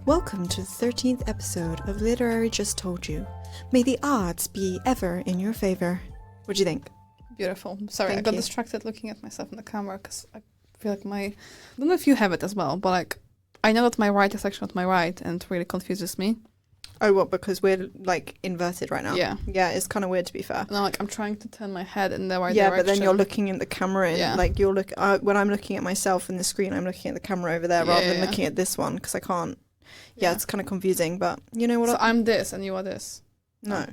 Welcome to the 13th episode of Literary Just Told You. May the odds be ever in your favour. What do you think? Beautiful. Sorry, Thank I got you. distracted looking at myself in the camera because I feel like I don't know if you have it as well, but like I know that my right is actually not my right and it really confuses me. Oh, what? Because we're like inverted right now? Yeah. Yeah, it's kind of weird to be fair. And I'm trying to turn my head in the right Yeah, direction. but then you're looking at the camera and Yeah. like you're when I'm looking at myself in the screen, I'm looking at the camera over there rather than Yeah. looking at this one because I can't. Yeah, it's kind of confusing, but you know what? So I'm this and you are this. No,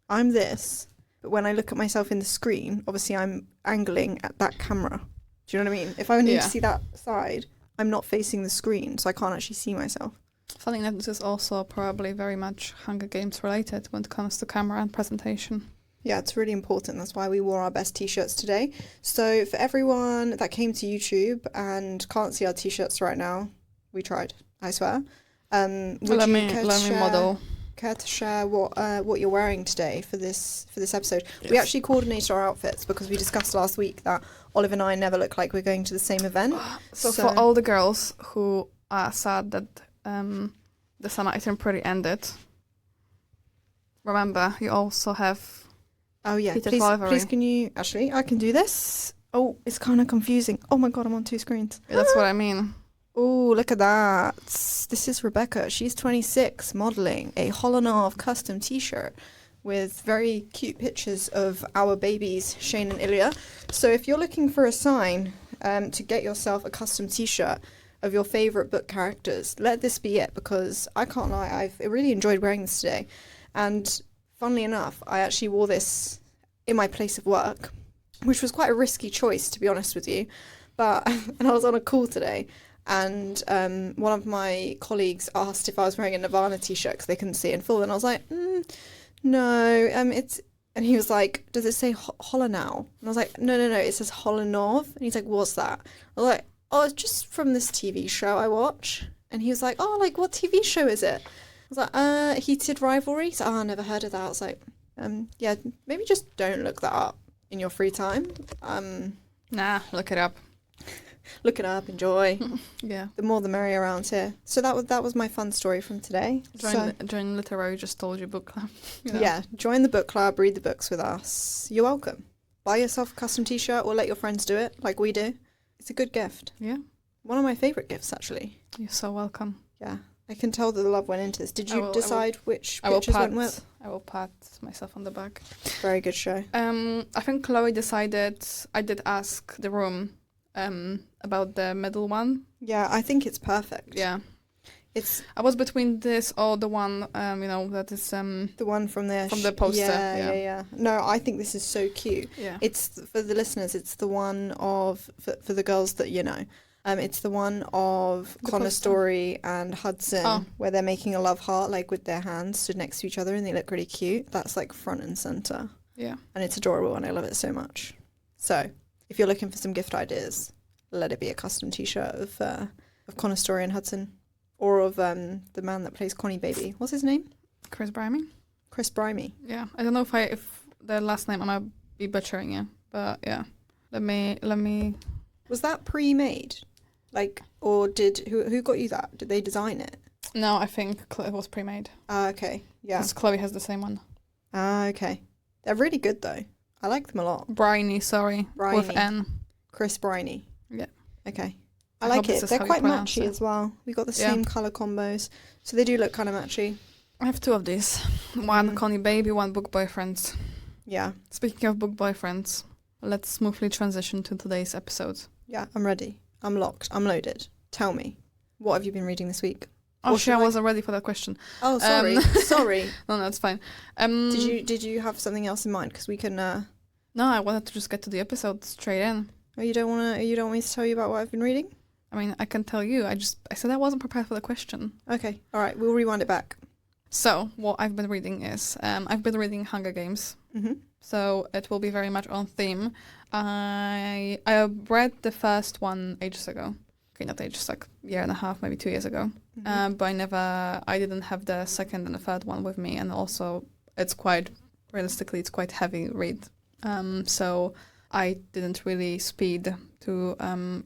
I'm this. But when I look at myself in the screen, obviously I'm angling at that camera. Do you know what I mean? If I need to see that side, I'm not facing the screen, so I can't actually see myself. Funny enough, this is also probably very much Hunger Games related when it comes to camera and presentation. Yeah, it's really important. That's why we wore our best t-shirts today. So for everyone that came to YouTube and can't see our t-shirts right now, we tried, I swear. Let me model. Care to share what you're wearing today for this episode? Yes. We actually coordinated our outfits because we discussed last week that Olive and I never look like we're going to the same event. So for all the girls who are sad that the summer item pretty ended, remember you also have. Oh yeah, Peter please Favour. can you actually? I can do this. Oh, it's kind of confusing. Oh my god, I'm on two screens. Yeah, that's what I mean. Oh, look at that. This is Rebecca. She's 26, modelling a Holonov custom t-shirt with very cute pictures of our babies, Shane and Ilya. So if you're looking for a sign to get yourself a custom t-shirt of your favourite book characters, let this be it, because I can't lie, I've really enjoyed wearing this today. And funnily enough, I actually wore this in my place of work, which was quite a risky choice, to be honest with you. And I was on a call today, and one of my colleagues asked if I was wearing a Nirvana t-shirt because they couldn't see it in full, and I was like, no, it's. And he was like, does it say Holonow? And I was like, no, it says Holonov. And he's like, what's that? I was like, oh, it's just from this TV show I watch. And he was like, oh, like what TV show is it? I was like, Heated Rivalry. So, I never heard of that. I was like, yeah, maybe just don't look that up in your free time. Nah, look it up. Look it up, enjoy. Yeah. The more the merrier around here. So that was my fun story from today. Join Literary Just Told You book club. You know? Yeah, join the book club, read the books with us. You're welcome. Buy yourself a custom t-shirt or let your friends do it like we do. It's a good gift. Yeah. One of my favourite gifts, actually. You're so welcome. Yeah. I can tell that the love went into this. Did you decide which pictures went with? I will pat myself on the back. Very good show. I think Chloe decided. I did ask the room about the middle one. Yeah, I think it's perfect. Yeah. I was between this or the one, that is the one from the poster. Yeah. No, I think this is so cute. Yeah. It's for the listeners. It's the one of for the girls that you know. It's the one of Connor Story and Hudson where they're making a love heart like with their hands stood next to each other and they look really cute. That's like front and center. Yeah. And it's adorable and I love it so much. So if you're looking for some gift ideas, let it be a custom t-shirt of Connor Story and Hudson. Or of the man that plays Connie Baby. What's his name? Chris Brimey. Chris Brimey. Yeah. I don't know if the last name I might be butchering it, but yeah. Let me. Was that pre-made? Like, or who got you that? Did they design it? No, I think it was pre-made. Okay. Yeah. Because Chloe has the same one. Okay. They're really good though. I like them a lot. Briney, sorry. Briney. With N. Chris Briney. Yeah. Okay. I like it. They're quite matchy as well. We got the same colour combos. So they do look kind of matchy. I have two of these. One Connie Baby, one Book Boyfriends. Yeah. Speaking of Book Boyfriends, let's smoothly transition to today's episode. Yeah, I'm ready. I'm locked. I'm loaded. Tell me. What have you been reading this week? Oh, I wasn't ready for that question. Oh, sorry. Sorry. No, it's fine. Did you have something else in mind? Because we can... No, I wanted to just get to the episode straight in. Oh, you don't want me to tell you about what I've been reading? I mean, I can tell you. I said I wasn't prepared for the question. Okay. All right. We'll rewind it back. So, what I've been reading is... I've been reading Hunger Games. Mm-hmm. So, it will be very much on theme. I read the first one ages ago. Okay, not ages, like a year and a half, maybe 2 years ago. Mm-hmm. But I didn't have the second and the third one with me. And also, it's quite heavy read. So, I didn't really speed to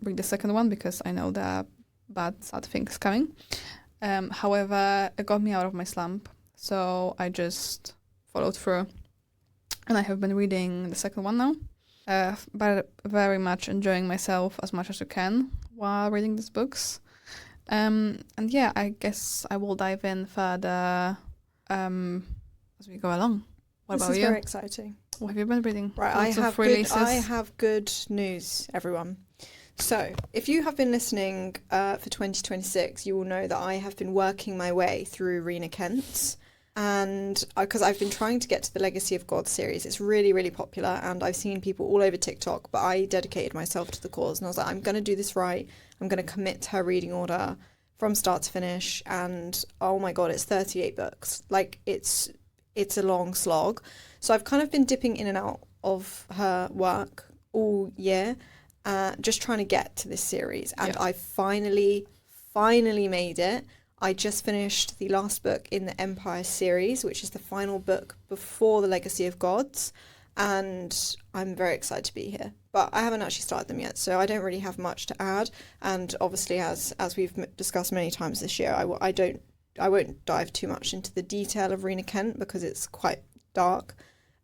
read the second one because I know there are bad, sad things coming. However, it got me out of my slump, so I just followed through. And I have been reading the second one now, but very much enjoying myself as much as you can while reading these books. And yeah, I guess I will dive in further as we go along. What about you? This is very exciting. What have you been reading? Right, Lots of I releases? have good news, everyone. So, if you have been listening for 2026, you will know that I have been working my way through Rena Kent's. And because I've been trying to get to the Legacy of God series, it's really, really popular, and I've seen people all over TikTok, but I dedicated myself to the cause, and I was like, I'm going to do this right. I'm going to commit to her reading order from start to finish, and oh my God, it's 38 books. Like, it's a long slog. So I've kind of been dipping in and out of her work all year, just trying to get to this series, and I finally made it. I just finished the last book in the Empire series, which is the final book before the Legacy of Gods, and I'm very excited to be here. But I haven't actually started them yet, so I don't really have much to add. And obviously, as we've discussed many times this year, I won't dive too much into the detail of Rena Kent because it's quite dark.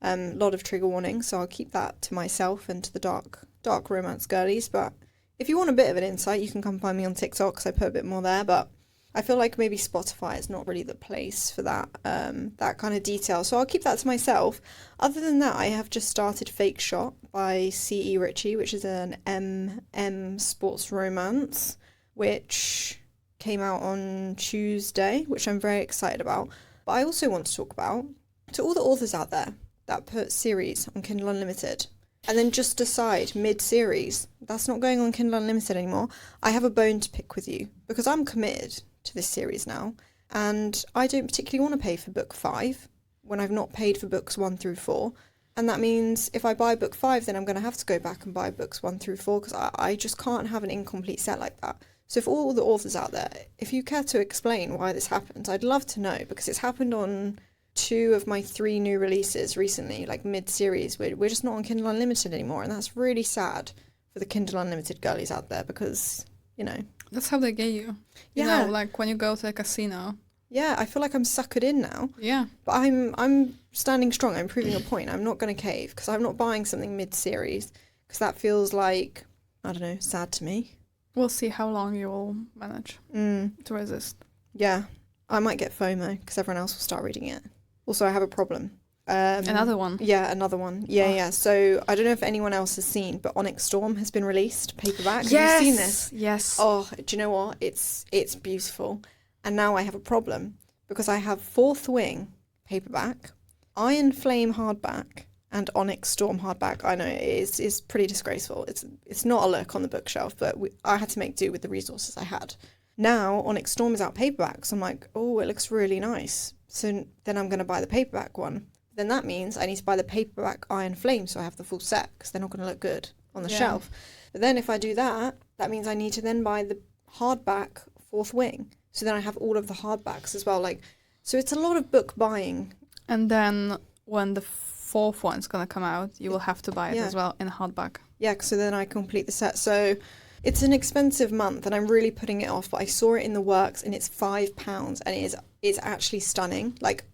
A lot of trigger warnings, so I'll keep that to myself and to the dark romance girlies. But if you want a bit of an insight, you can come find me on TikTok because I put a bit more there. But I feel like maybe Spotify is not really the place for that kind of detail, so I'll keep that to myself. Other than that, I have just started Fake Shot by C.E. Ritchie, which is an MM sports romance, which came out on Tuesday, which I'm very excited about. But I also want to talk about, to all the authors out there that put series on Kindle Unlimited and then just decide mid-series, that's not going on Kindle Unlimited anymore, I have a bone to pick with you because I'm committed to this series now, and I don't particularly want to pay for book 5 when I've not paid for books 1 through 4, and that means if I buy book 5 then I'm going to have to go back and buy books 1 through 4 because I just can't have an incomplete set like that. So for all the authors out there, if you care to explain why this happened, I'd love to know, because it's happened on 2 of my 3 new releases recently, like mid-series. We're just not on Kindle Unlimited anymore, and that's really sad for the Kindle Unlimited girlies out there because, you know, that's how they get you. You know, like when you go to a casino. Yeah, I feel like I'm suckered in now. Yeah. But I'm standing strong. I'm proving a point. I'm not going to cave because I'm not buying something mid-series because that feels like, I don't know, sad to me. We'll see how long you will manage to resist. Yeah. I might get FOMO because everyone else will start reading it. Also, I have a problem. Another one? Yeah, another one. Yeah. So I don't know if anyone else has seen, but Onyx Storm has been released, paperback. Yes! Have you seen this? Yes. Oh, do you know what? It's beautiful. And now I have a problem because I have Fourth Wing, paperback, Iron Flame hardback, and Onyx Storm hardback. I know it's pretty disgraceful. It's not a look on the bookshelf, but I had to make do with the resources I had. Now Onyx Storm is out paperback, so I'm like, oh, it looks really nice. So then I'm going to buy the paperback one. Then that means I need to buy the paperback Iron Flame so I have the full set because they're not going to look good on the shelf. But then if I do that, that means I need to then buy the hardback Fourth Wing. So then I have all of the hardbacks as well. Like, so it's a lot of book buying. And then when the 4th one's going to come out, you will have to buy it as well in hardback. Yeah, so then I complete the set. So it's an expensive month and I'm really putting it off, but I saw it in the works and it's £5 and it's actually stunning. Like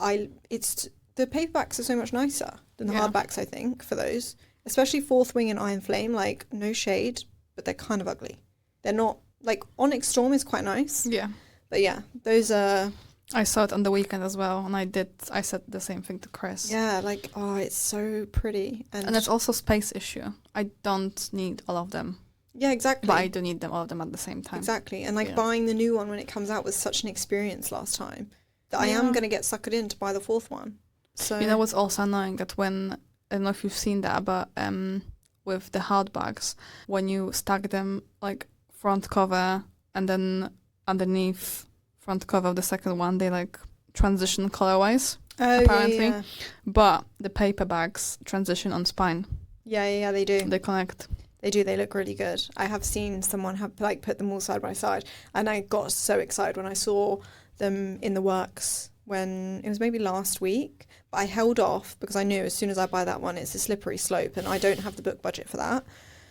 the paperbacks are so much nicer than the hardbacks, I think, for those. Especially Fourth Wing and Iron Flame, like, no shade, but they're kind of ugly. They're not, like, Onyx Storm is quite nice. Yeah. But yeah, those are... I saw it on the weekend as well, and I said the same thing to Chris. Yeah, like, oh, it's so pretty. And it's also space issue. I don't need all of them. Yeah, exactly. But I do need all of them at the same time. Exactly. And, like, buying the new one when it comes out was such an experience last time that I am going to get suckered in to buy the 4th one. So you know what's also annoying, that when, I don't know if you've seen that, but with the hardbacks, when you stack them like front cover and then underneath front cover of the second one, they like transition color-wise, apparently. Yeah. But the paperbacks transition on spine. Yeah, they do. They connect. They do. They look really good. I have seen someone have like put them all side by side, and I got so excited when I saw them in the works when it was maybe last week. But I held off because I knew as soon as I buy that one, it's a slippery slope, and I don't have the book budget for that.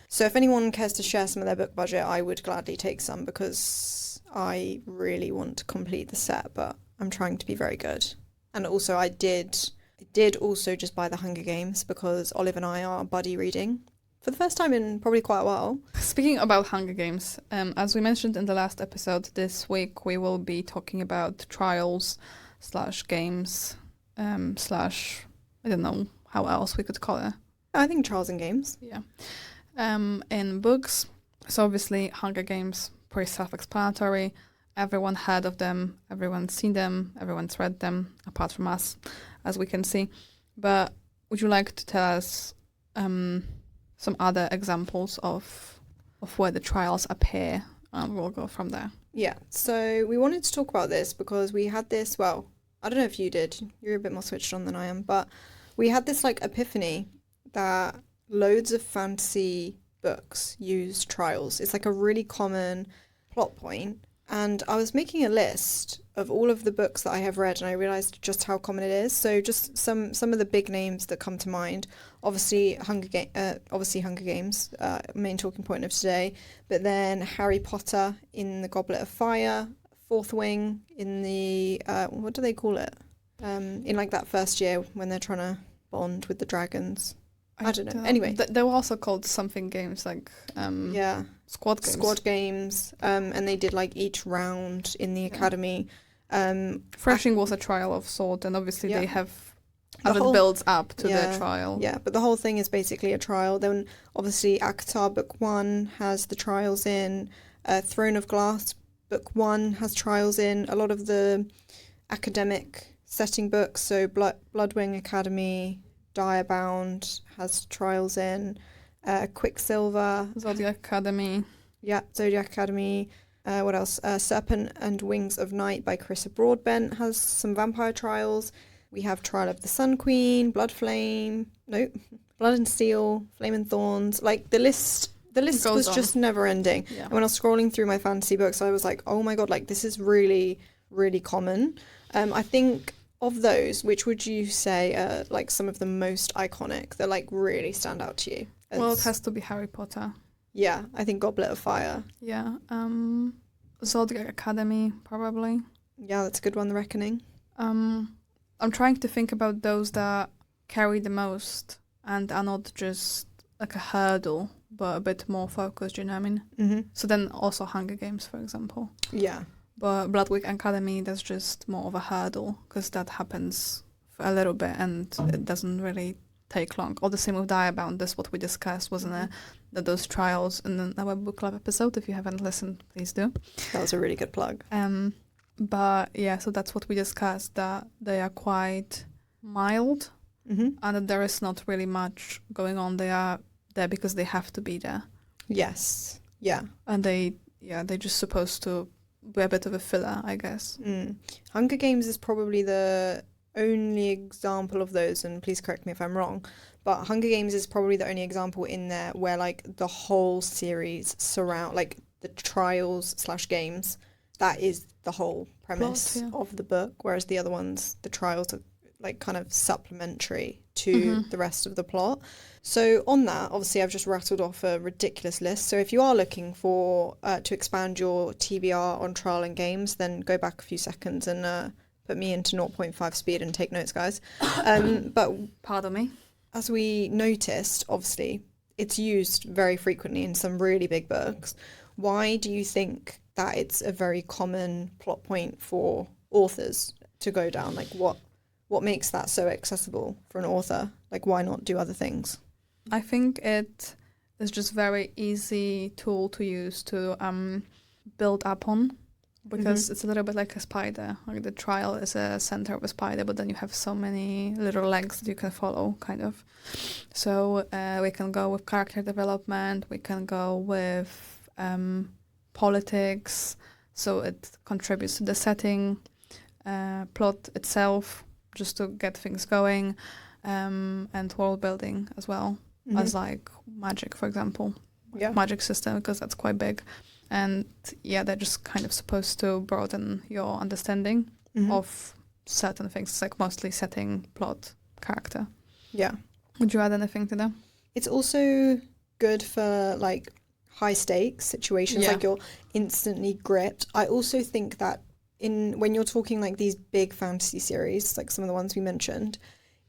So if anyone cares to share some of their book budget, I would gladly take some because I really want to complete the set, but I'm trying to be very good. And also I did also just buy the Hunger Games because Olive and I are buddy reading for the first time in probably quite a while. Speaking about Hunger Games, as we mentioned in the last episode, this week we will be talking about trials / games / I don't know how else we could call it. I think trials and games. Yeah. In books. So obviously Hunger Games, pretty self-explanatory. Everyone heard of them, everyone's seen them, everyone's read them, apart from us, as we can see. But would you like to tell us some other examples of where the trials appear? We'll go from there. Yeah, so we wanted to talk about this because we had this, well, I don't know if you did, you're a bit more switched on than I am, but we had this like epiphany that loads of fantasy books use trials. It's like a really common plot point. And I was making a list of all of the books that I have read, and I realised just how common it is. So just some of the big names that come to mind. Obviously, Hunger Games, main talking point of today. But then Harry Potter in the Goblet of Fire, Fourth Wing in the what do they call it? In like that first year when they're trying to bond with the dragons. I don't know. Anyway, they were also called something games like Squad Games. Squad Games, and they did like each round in the academy. Thrashing was a trial of sort, and obviously they have as it builds up to their trial. Yeah, but the whole thing is basically a trial. Then obviously Akatar Book 1 has the trials in. Throne of Glass Book 1 has trials in. A lot of the academic setting books, so Bloodwing Academy, Direbound has trials in. Quicksilver. Zodiac Academy. Yeah, Zodiac Academy. What else? Serpent and Wings of Night by Carissa Broadbent has some vampire trials. We have Trial of the Sun Queen, Blood and Steel, Flame and Thorns. Like the list was just never ending. Yeah. And when I was scrolling through my fantasy books, I was like, oh my god, like this is really, really common. I think of those, which would you say are like some of the most iconic that like really stand out to you? Well, it has to be Harry Potter. Yeah, I think Goblet of Fire. Yeah, Zodiac Academy, probably. Yeah, that's a good one, The Reckoning. I'm trying to think about those that carry the most and are not just like a hurdle, but a bit more focused, you know what I mean? Mm-hmm. So then also Hunger Games, for example. Yeah. But Bloodwing Academy, that's just more of a hurdle because that happens for a little bit and it doesn't really take long. All the same with Direbound, that's what we discussed, wasn't it? That those trials in our book club episode. If you haven't listened, please do. That was a really good plug. But yeah, so that's what we discussed, that they are quite mild and that there is not really much going on. They are there because they have to be there. Yes. Yeah. And they're just supposed to be a bit of a filler, I guess. Hunger Games is probably the only example of those, and please correct me if I'm wrong, but Hunger Games is probably the only example in there where like the whole series surround like the trials / games. That is the whole premise of the book, whereas the other ones, the trials are like kind of supplementary to the rest of the plot. So on that, obviously I've just rattled off a ridiculous list. So if you are looking for to expand your TBR on trial and games, then go back a few seconds and put me into 0.5 speed and take notes, guys. But pardon me. As we noticed, obviously, it's used very frequently in some really big books. Why do you think that it's a very common plot point for authors to go down? Like what makes that so accessible for an author? Like why not do other things? I think it is just very easy tool to use to build up on, because it's a little bit like a spider. Like the trial is a center of a spider, but then you have so many little legs that you can follow, kind of. So we can go with character development, we can go with politics, so it contributes to the setting, plot itself, just to get things going, and world building as well, as like magic, for example. Magic system, because that's quite big. And they're just kind of supposed to broaden your understanding of certain things. It's like mostly setting, plot, character. Yeah. Would you add anything to that? It's also good for like high stakes situations, like you're instantly gripped. I also think that when you're talking like these big fantasy series, like some of the ones we mentioned,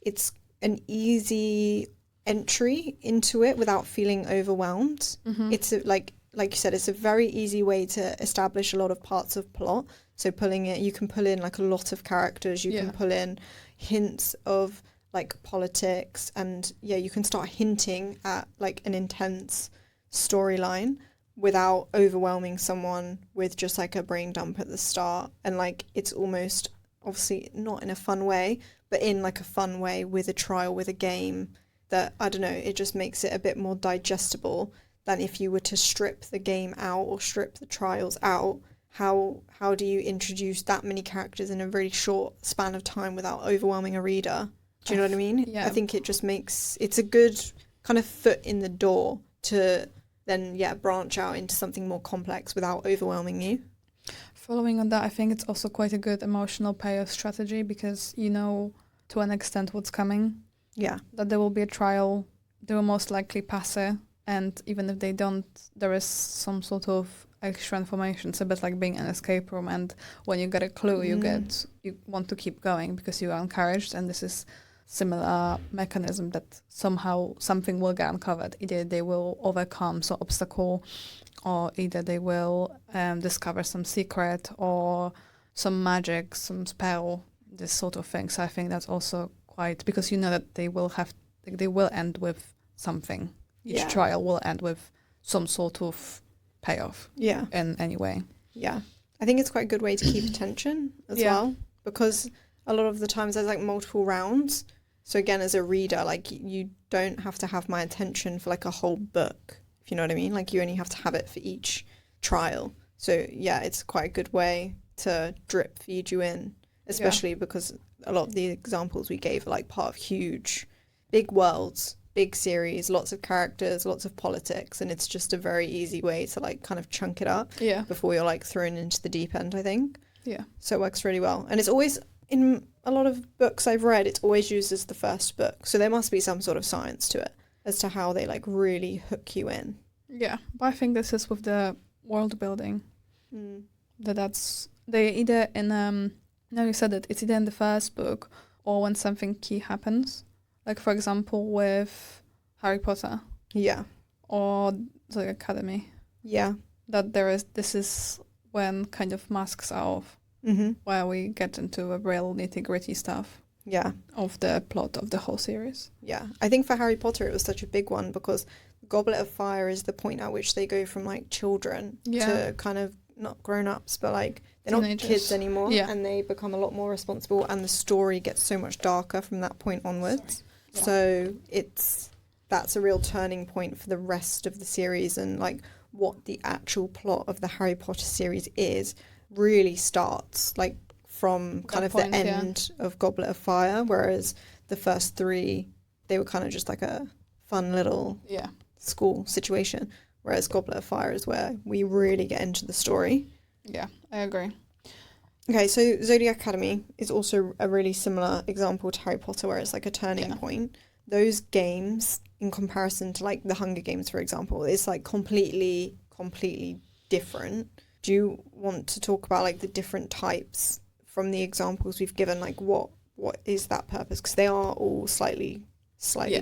it's an easy entry into it without feeling overwhelmed. It's like you said, it's a very easy way to establish a lot of parts of plot. So you can pull in like a lot of characters, you can pull in hints of like politics, and you can start hinting at like an intense storyline without overwhelming someone with just like a brain dump at the start. And like it's almost, obviously not in a fun way, but in like a fun way with a trial, with a game, that, I don't know, it just makes it a bit more digestible than if you were to strip the game out or strip the trials out. How do you introduce that many characters in a really short span of time without overwhelming a reader? Do you know what I mean? Yeah. I think it just makes, it's a good kind of foot in the door to then branch out into something more complex without overwhelming you. Following on that, I think it's also quite a good emotional payoff strategy, because you know to an extent what's coming. Yeah. That there will be a trial, they will most likely pass it, and even if they don't, there is some sort of extra information. It's a bit like being in an escape room, and when you get a clue, you want to keep going because you are encouraged, and this is similar mechanism that somehow something will get uncovered. Either they will overcome some obstacle, or either they will discover some secret or some magic, some spell, this sort of thing. So I think that's also quite, because you know that they will end with something. Each trial will end with some sort of payoff. Yeah. In any way. Yeah. I think it's quite a good way to keep attention as well, because a lot of the times there's like multiple rounds. So again, as a reader, like you don't have to have my attention for like a whole book, if you know what I mean. Like you only have to have it for each trial. So yeah, it's quite a good way to drip feed you in, especially because a lot of the examples we gave are like part of huge, big worlds, big series, lots of characters, lots of politics, and it's just a very easy way to like kind of chunk it up before you're like thrown into the deep end, I think. Yeah. So it works really well. And it's always, in a lot of books I've read, it's always used as the first book. So there must be some sort of science to it as to how they like really hook you in. Yeah, but I think this is with the world building. They either in now you said it, it's either in the first book or when something key happens. Like for example with Harry Potter. Yeah. Or the Academy. Yeah. That this is when kind of masks are off. Where we get into a real nitty-gritty stuff. Yeah. Of the plot of the whole series. Yeah. I think for Harry Potter it was such a big one because Goblet of Fire is the point at which they go from like children to kind of not grown-ups, but like they're teenagers. Not kids anymore, and they become a lot more responsible, and the story gets so much darker from that point onwards. So that's a real turning point for the rest of the series, and like what the actual plot of the Harry Potter series is really starts like from kind of the end of Goblet of Fire, whereas the first three, they were kind of just like a fun little school situation, whereas Goblet of Fire is where we really get into the story. Yeah, I agree. Okay, so Zodiac Academy is also a really similar example to Harry Potter, where it's like a turning point. Those games, in comparison to like the Hunger Games, for example, is like completely different. Do you want to talk about like the different types from the examples we've given? Like what is that purpose? Because they are all slightly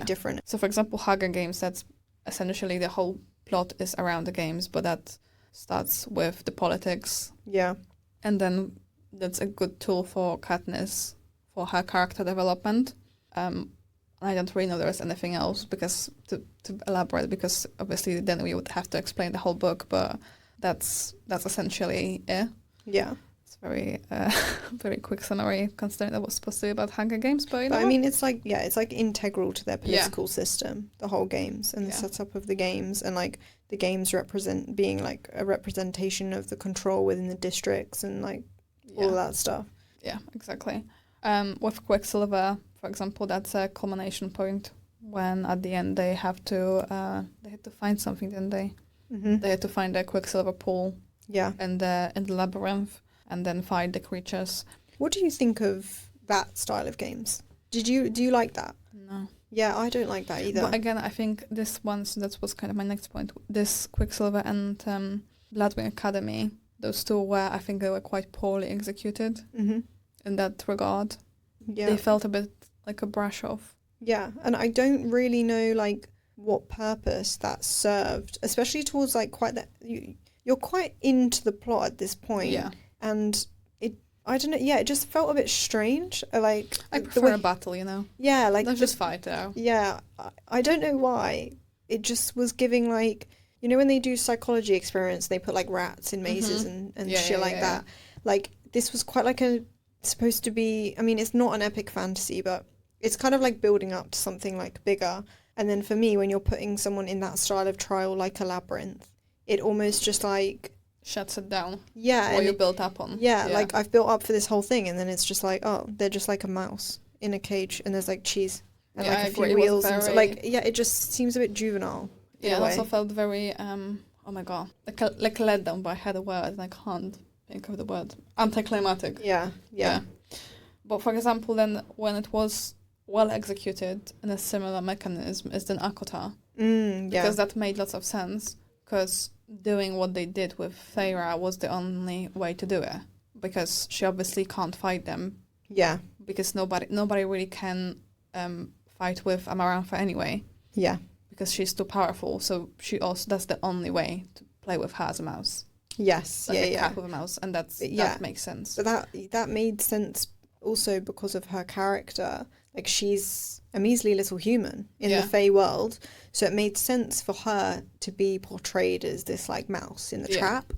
different. So for example, Hunger Games, that's essentially the whole plot is around the games, but that starts with the politics. Yeah. And then that's a good tool for Katniss for her character development. I don't really know there's anything else because to elaborate, because obviously then we would have to explain the whole book, but that's essentially it. Yeah. It's very very quick summary considering that was supposed to be about Hunger Games, but I mean it's like integral to their political system, the whole games and the setup of the games, and like the games represent being like a representation of the control within the districts and like all that stuff. Yeah, exactly. With Quicksilver, for example, that's a culmination point when at the end they had to find something, didn't they? They had to find a Quicksilver pool in the labyrinth and then find the creatures. What do you think of that style of games? Do you like that? No. Yeah, I don't like that either. But again, I think this one, so that was kind of my next point. This Quicksilver and Bloodwing Academy, those two were, I think they were quite poorly executed in that regard. Yeah. They felt a bit like a brush off. Yeah, and I don't really know, like, what purpose that served, especially towards, like, quite that... You're quite into the plot at this point. Yeah. And I don't know, yeah, it just felt a bit strange. Like, I prefer a battle, you know? Yeah, like... Let's just fight there. Yeah, I don't know why. It just was giving, like... You know when they do psychology experiments, they put, like, rats in mazes and shit like that? Like, this was quite like supposed to be... I mean, it's not an epic fantasy, but it's kind of, like, building up to something, like, bigger. And then for me, when you're putting someone in that style of trial, like a labyrinth, it almost just, like... Shuts it down. Yeah. What you built up on. Yeah, like I've built up for this whole thing, and then it's just like, oh, they're just like a mouse in a cage, and there's like cheese and like a few wheels, and so, like, yeah, it just seems a bit juvenile. Yeah, it also felt very oh my god, like a letdown. But I had a word and I can't think of the word. Anticlimactic. Yeah. But for example, then when it was well executed in a similar mechanism as then Akota, because that made lots of sense. Because doing what they did with Feyre was the only way to do it, because she obviously can't fight them. Yeah. Because nobody really can fight with Amarantha anyway. Yeah. Because she's too powerful, so that's the only way to play with her as a mouse. Yes. Like a cat with a mouse, and that makes sense. But that made sense also because of her character. Like, she's a measly little human in the Fey world, so it made sense for her to be portrayed as this, like, mouse in the trap.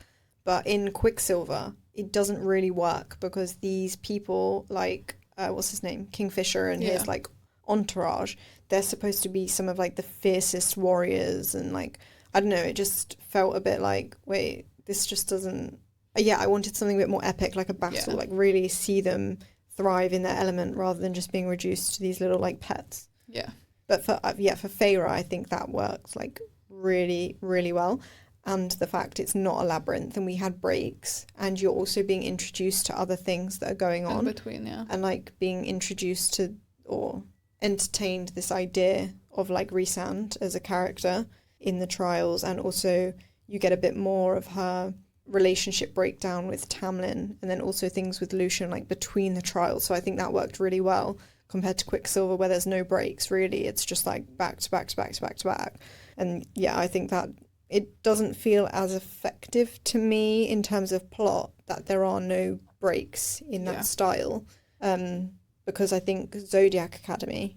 But in Quicksilver, it doesn't really work because these people, like, what's his name? Kingfisher and his, like, entourage, they're supposed to be some of, like, the fiercest warriors, and, like, I don't know, it just felt a bit like, wait, this just doesn't... Yeah, I wanted something a bit more epic, like a battle, like really see them thrive in their element rather than just being reduced to these little, like, pets. Yeah. But for Feyre, I think that works, like, really, really well. And the fact it's not a labyrinth and we had breaks, and you're also being introduced to other things that are going on. In between, yeah. And, like, being introduced to or entertained this idea of, like, Rhysand as a character in the trials, and also you get a bit more of her relationship breakdown with Tamlin, and then also things with Lucian, like, between the trials. So I think that worked really well compared to Quicksilver, where there's no breaks, really. It's just, like, back to back to back to back to back. And, yeah, I think that it doesn't feel as effective to me in terms of plot that there are no breaks in that style. Because I think Zodiac Academy,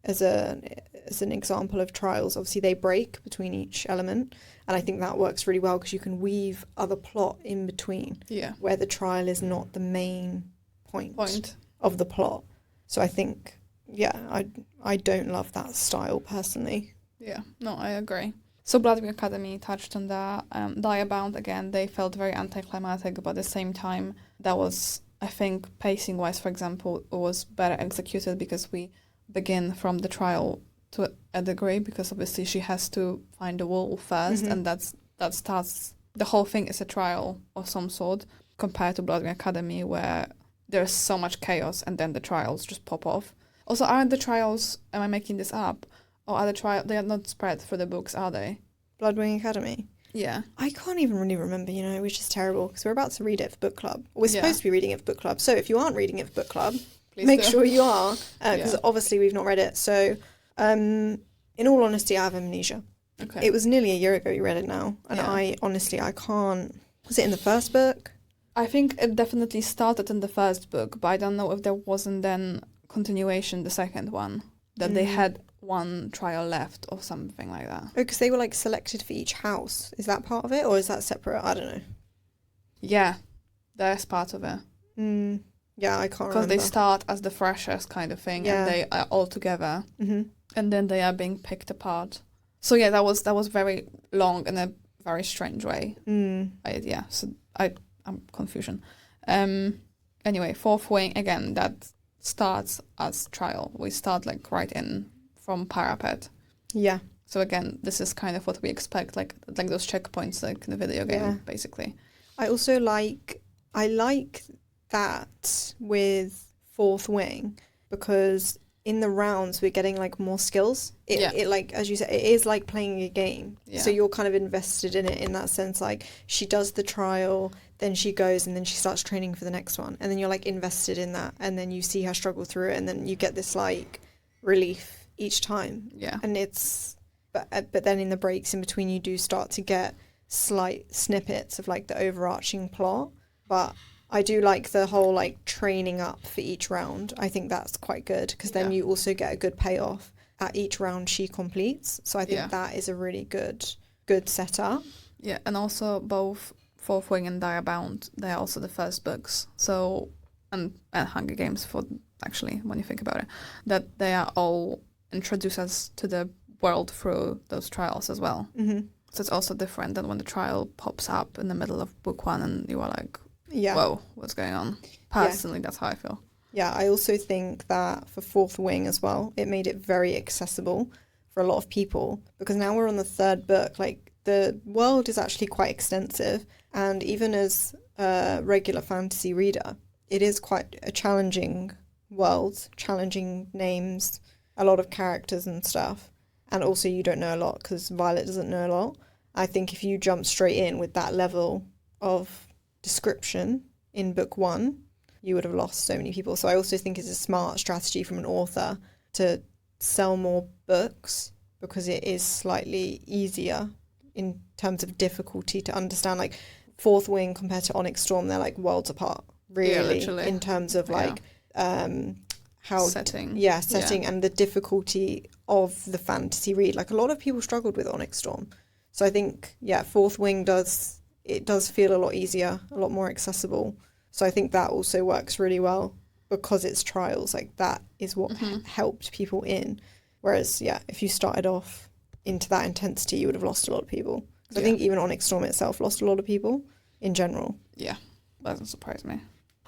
as an example of trials, obviously they break between each element, and I think that works really well because you can weave other plot in between, where the trial is not the main point of the plot. So I think, I don't love that style personally. Yeah, no, I agree. So Bloodwing Academy touched on that. Diabound, again, they felt very anticlimactic, but at the same time, that was, I think, pacing-wise, for example, was better executed because we begin from the trial to a degree, because obviously she has to find the wall first, and that starts... The whole thing is a trial of some sort, compared to Bloodwing Academy, where there's so much chaos and then the trials just pop off. Also, aren't the trials... Am I making this up? Or are the trials... They are not spread through the books, are they? Bloodwing Academy? Yeah. I can't even really remember, which is terrible, because we're about to read it for book club. We're supposed to be reading it for book club, so if you aren't reading it for book club, make sure you are, because obviously we've not read it. So, in all honesty, I have amnesia. Okay. It was nearly a year ago you read it now, and I can't... Was it in the first book? I think it definitely started in the first book, but I don't know if there wasn't then continuation, the second one, that they had one trial left or something like that. Oh, because they were, like, selected for each house. Is that part of it, or is that separate? I don't know. Yeah, that's part of it. Yeah, I can't remember. Because they start as the freshest kind of thing, and they are all together, and then they are being picked apart. So yeah, that was very long in a very strange way. I'm confusion. Anyway, Fourth Wing, again, that starts as trial. We start, like, right in from parapet. Yeah. So again, this is kind of what we expect, like those checkpoints, like in the video game, basically. I also like that with Fourth Wing, because in the rounds we're getting like more skills. It like, as you said, it is like playing a game. Yeah. So you're kind of invested in it in that sense. Like she does the trial, then she goes and then she starts training for the next one, and then you're like invested in that, and then you see her struggle through it, and then you get this like relief each time. Yeah. And it's but then in the breaks in between you do start to get slight snippets of like the overarching plot. But I do like the whole like training up for each round. I think that's quite good, because then you also get a good payoff at each round she completes. So I think that is a really good setup. Yeah, and also both Fourth Wing and Direbound, they're also the first books. So and Hunger Games, for actually, when you think about it, that they are all introduce us to the world through those trials as well. Mm-hmm. So it's also different than when the trial pops up in the middle of book one and you are like, whoa, what's going on? Personally, that's how I feel. Yeah, I also think that for Fourth Wing as well, it made it very accessible for a lot of people, because now we're on the third book. Like, the world is actually quite extensive, and even as a regular fantasy reader, it is quite a challenging world, challenging names, a lot of characters and stuff. And also you don't know a lot, because Violet doesn't know a lot. I think if you jump straight in with that level of description in book one, you would have lost so many people. So I also think it's a smart strategy from an author to sell more books, because it is slightly easier in terms of difficulty to understand. Like Fourth Wing compared to Onyx Storm, they're like worlds apart, really, in terms of like how setting and the difficulty of the fantasy read. Like, a lot of people struggled with Onyx Storm, so I think Fourth Wing does feel a lot easier, a lot more accessible. So I think that also works really well, because it's trials. Like, that is what helped people in. Whereas if you started off into that intensity, you would have lost a lot of people. I think even Onyx Storm itself lost a lot of people in general. Yeah, that doesn't surprise me.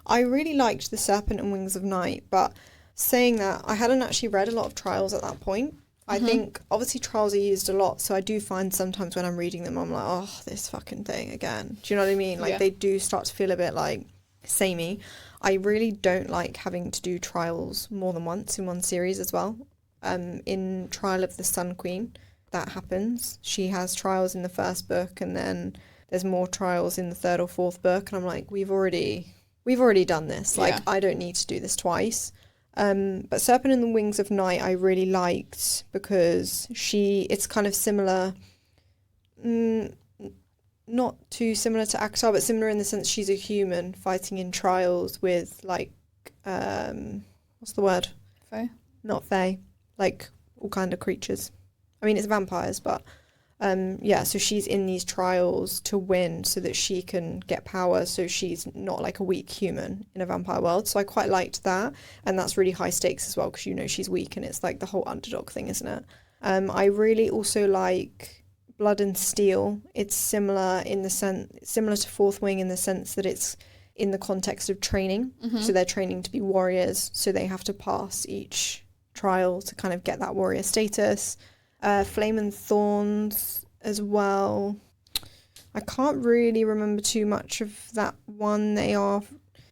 I really liked The Serpent and Wings of Night, but saying that, I hadn't actually read a lot of trials at that point. I think, obviously, trials are used a lot, so I do find sometimes when I'm reading them, I'm like, oh, this fucking thing again. Do you know what I mean? Like, they do start to feel a bit, like, samey. I really don't like having to do trials more than once in one series as well. In Trial of the Sun Queen, that happens. She has trials in the first book, and then there's more trials in the third or fourth book, and I'm like, we've already done this. Like, I don't need to do this twice. But Serpent and the Wings of Night I really liked, because it's kind of similar, not too similar to Akhtar, but similar in the sense she's a human fighting in trials with, like, what's the word? Fae? Not fae, like all kind of creatures. I mean, it's vampires, but so she's in these trials to win so that she can get power, so she's not like a weak human in a vampire world. So I quite liked that, and that's really high stakes as well, because she's weak, and it's like the whole underdog thing, isn't it? I really also like Blood and Steel. It's similar to Fourth Wing in the sense that it's in the context of training. So they're training to be warriors, so they have to pass each trial to kind of get that warrior status. Flame and Thorns as well. I can't really remember too much of that one. They are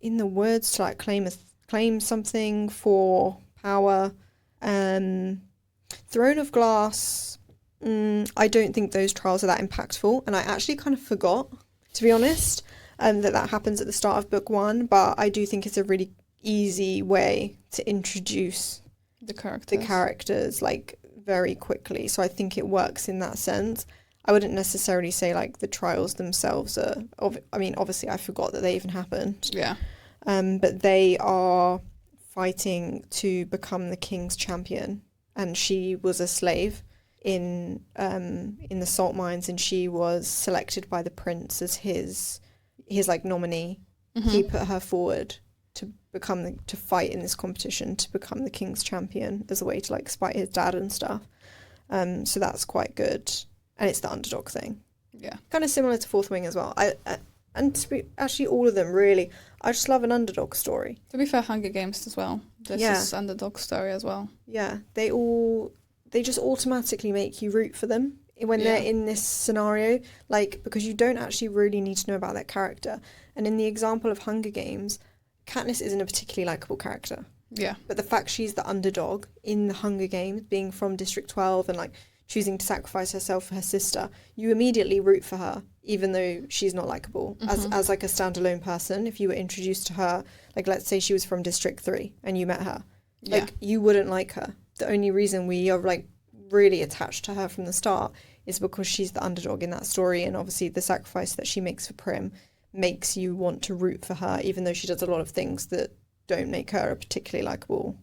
in the woods to like claim something for power. Throne of Glass, I don't think those trials are that impactful, and I actually kind of forgot, to be honest, that happens at the start of book one, but I do think it's a really easy way to introduce the characters like very quickly. So I think it works in that sense. I wouldn't necessarily say like the trials themselves are obviously I forgot that they even happened. But they are fighting to become the king's champion, and she was a slave in the salt mines, and she was selected by the prince as his like nominee. He put her forward to fight in this competition to become the king's champion as a way to like spite his dad and stuff. So that's quite good, and it's the underdog thing. Kind of similar to Fourth Wing as well. And to be actually all of them really, I just love an underdog story. To be fair, Hunger Games as well. This is underdog story as well. Yeah, they just automatically make you root for them when they're in this scenario, like, because you don't actually really need to know about their character. And in the example of Hunger Games, Katniss isn't a particularly likeable character. Yeah. But the fact she's the underdog in the Hunger Games, being from District 12 and like choosing to sacrifice herself for her sister, you immediately root for her, even though she's not likable. As like a standalone person, if you were introduced to her, like let's say she was from District 3 and you met her, like you wouldn't like her. The only reason we are like really attached to her from the start is because she's the underdog in that story, and obviously the sacrifice that she makes for Prim makes you want to root for her, even though she does a lot of things that don't make her a particularly likable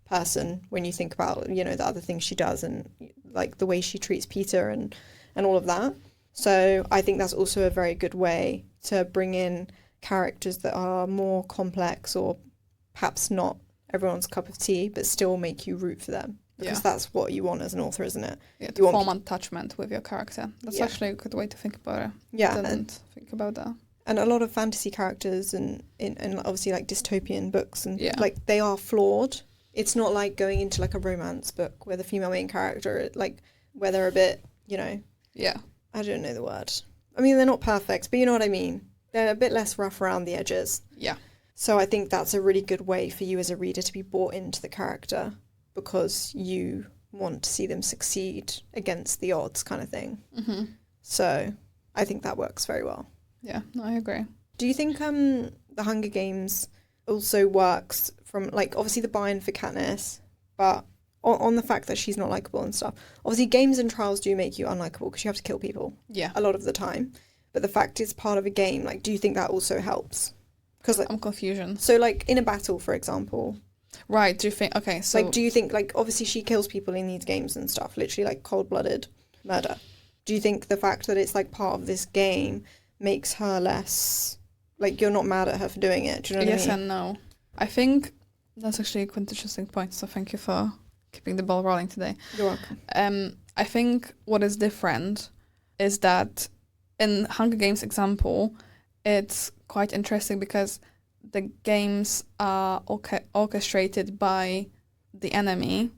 person when you think about, you know, the other things she does and like the way she treats Peter and all of that. So I think that's also a very good way to bring in characters that are more complex or perhaps not everyone's cup of tea, but still make you root for them. Because that's what you want as an author, isn't it? Yeah, to form attachment with your character. That's actually a good way to think about it. Yeah. I didn't think about that. And a lot of fantasy characters and obviously like dystopian books and like they are flawed. It's not like going into like a romance book where the female main character, like where they're a bit, you know. Yeah. I don't know the word. I mean, they're not perfect, but you know what I mean. They're a bit less rough around the edges. Yeah. So I think that's a really good way for you as a reader to be bought into the character because you want to see them succeed against the odds kind of thing. Mm-hmm. So I think that works very well. Yeah, no, I agree. Do you think the Hunger Games also works from, like, obviously the buy-in for Katniss, but on the fact that she's not likable and stuff? Obviously, games and trials do make you unlikable because you have to kill people a lot of the time. But the fact it's part of a game, like, do you think that also helps? Because like, I'm confusion. So, like, in a battle, for example. Right, do you think, okay, so... Like, do you think, like, obviously she kills people in these games and stuff, literally, like, cold-blooded murder. Do you think the fact that it's, like, part of this game makes her less, like, you're not mad at her for doing it? Do you know what I mean? Yes and no. I think that's actually a quite interesting point, so thank you for keeping the ball rolling today. You're welcome. I think what is different is that in Hunger Games example, it's quite interesting because the games are orchestrated by the enemy,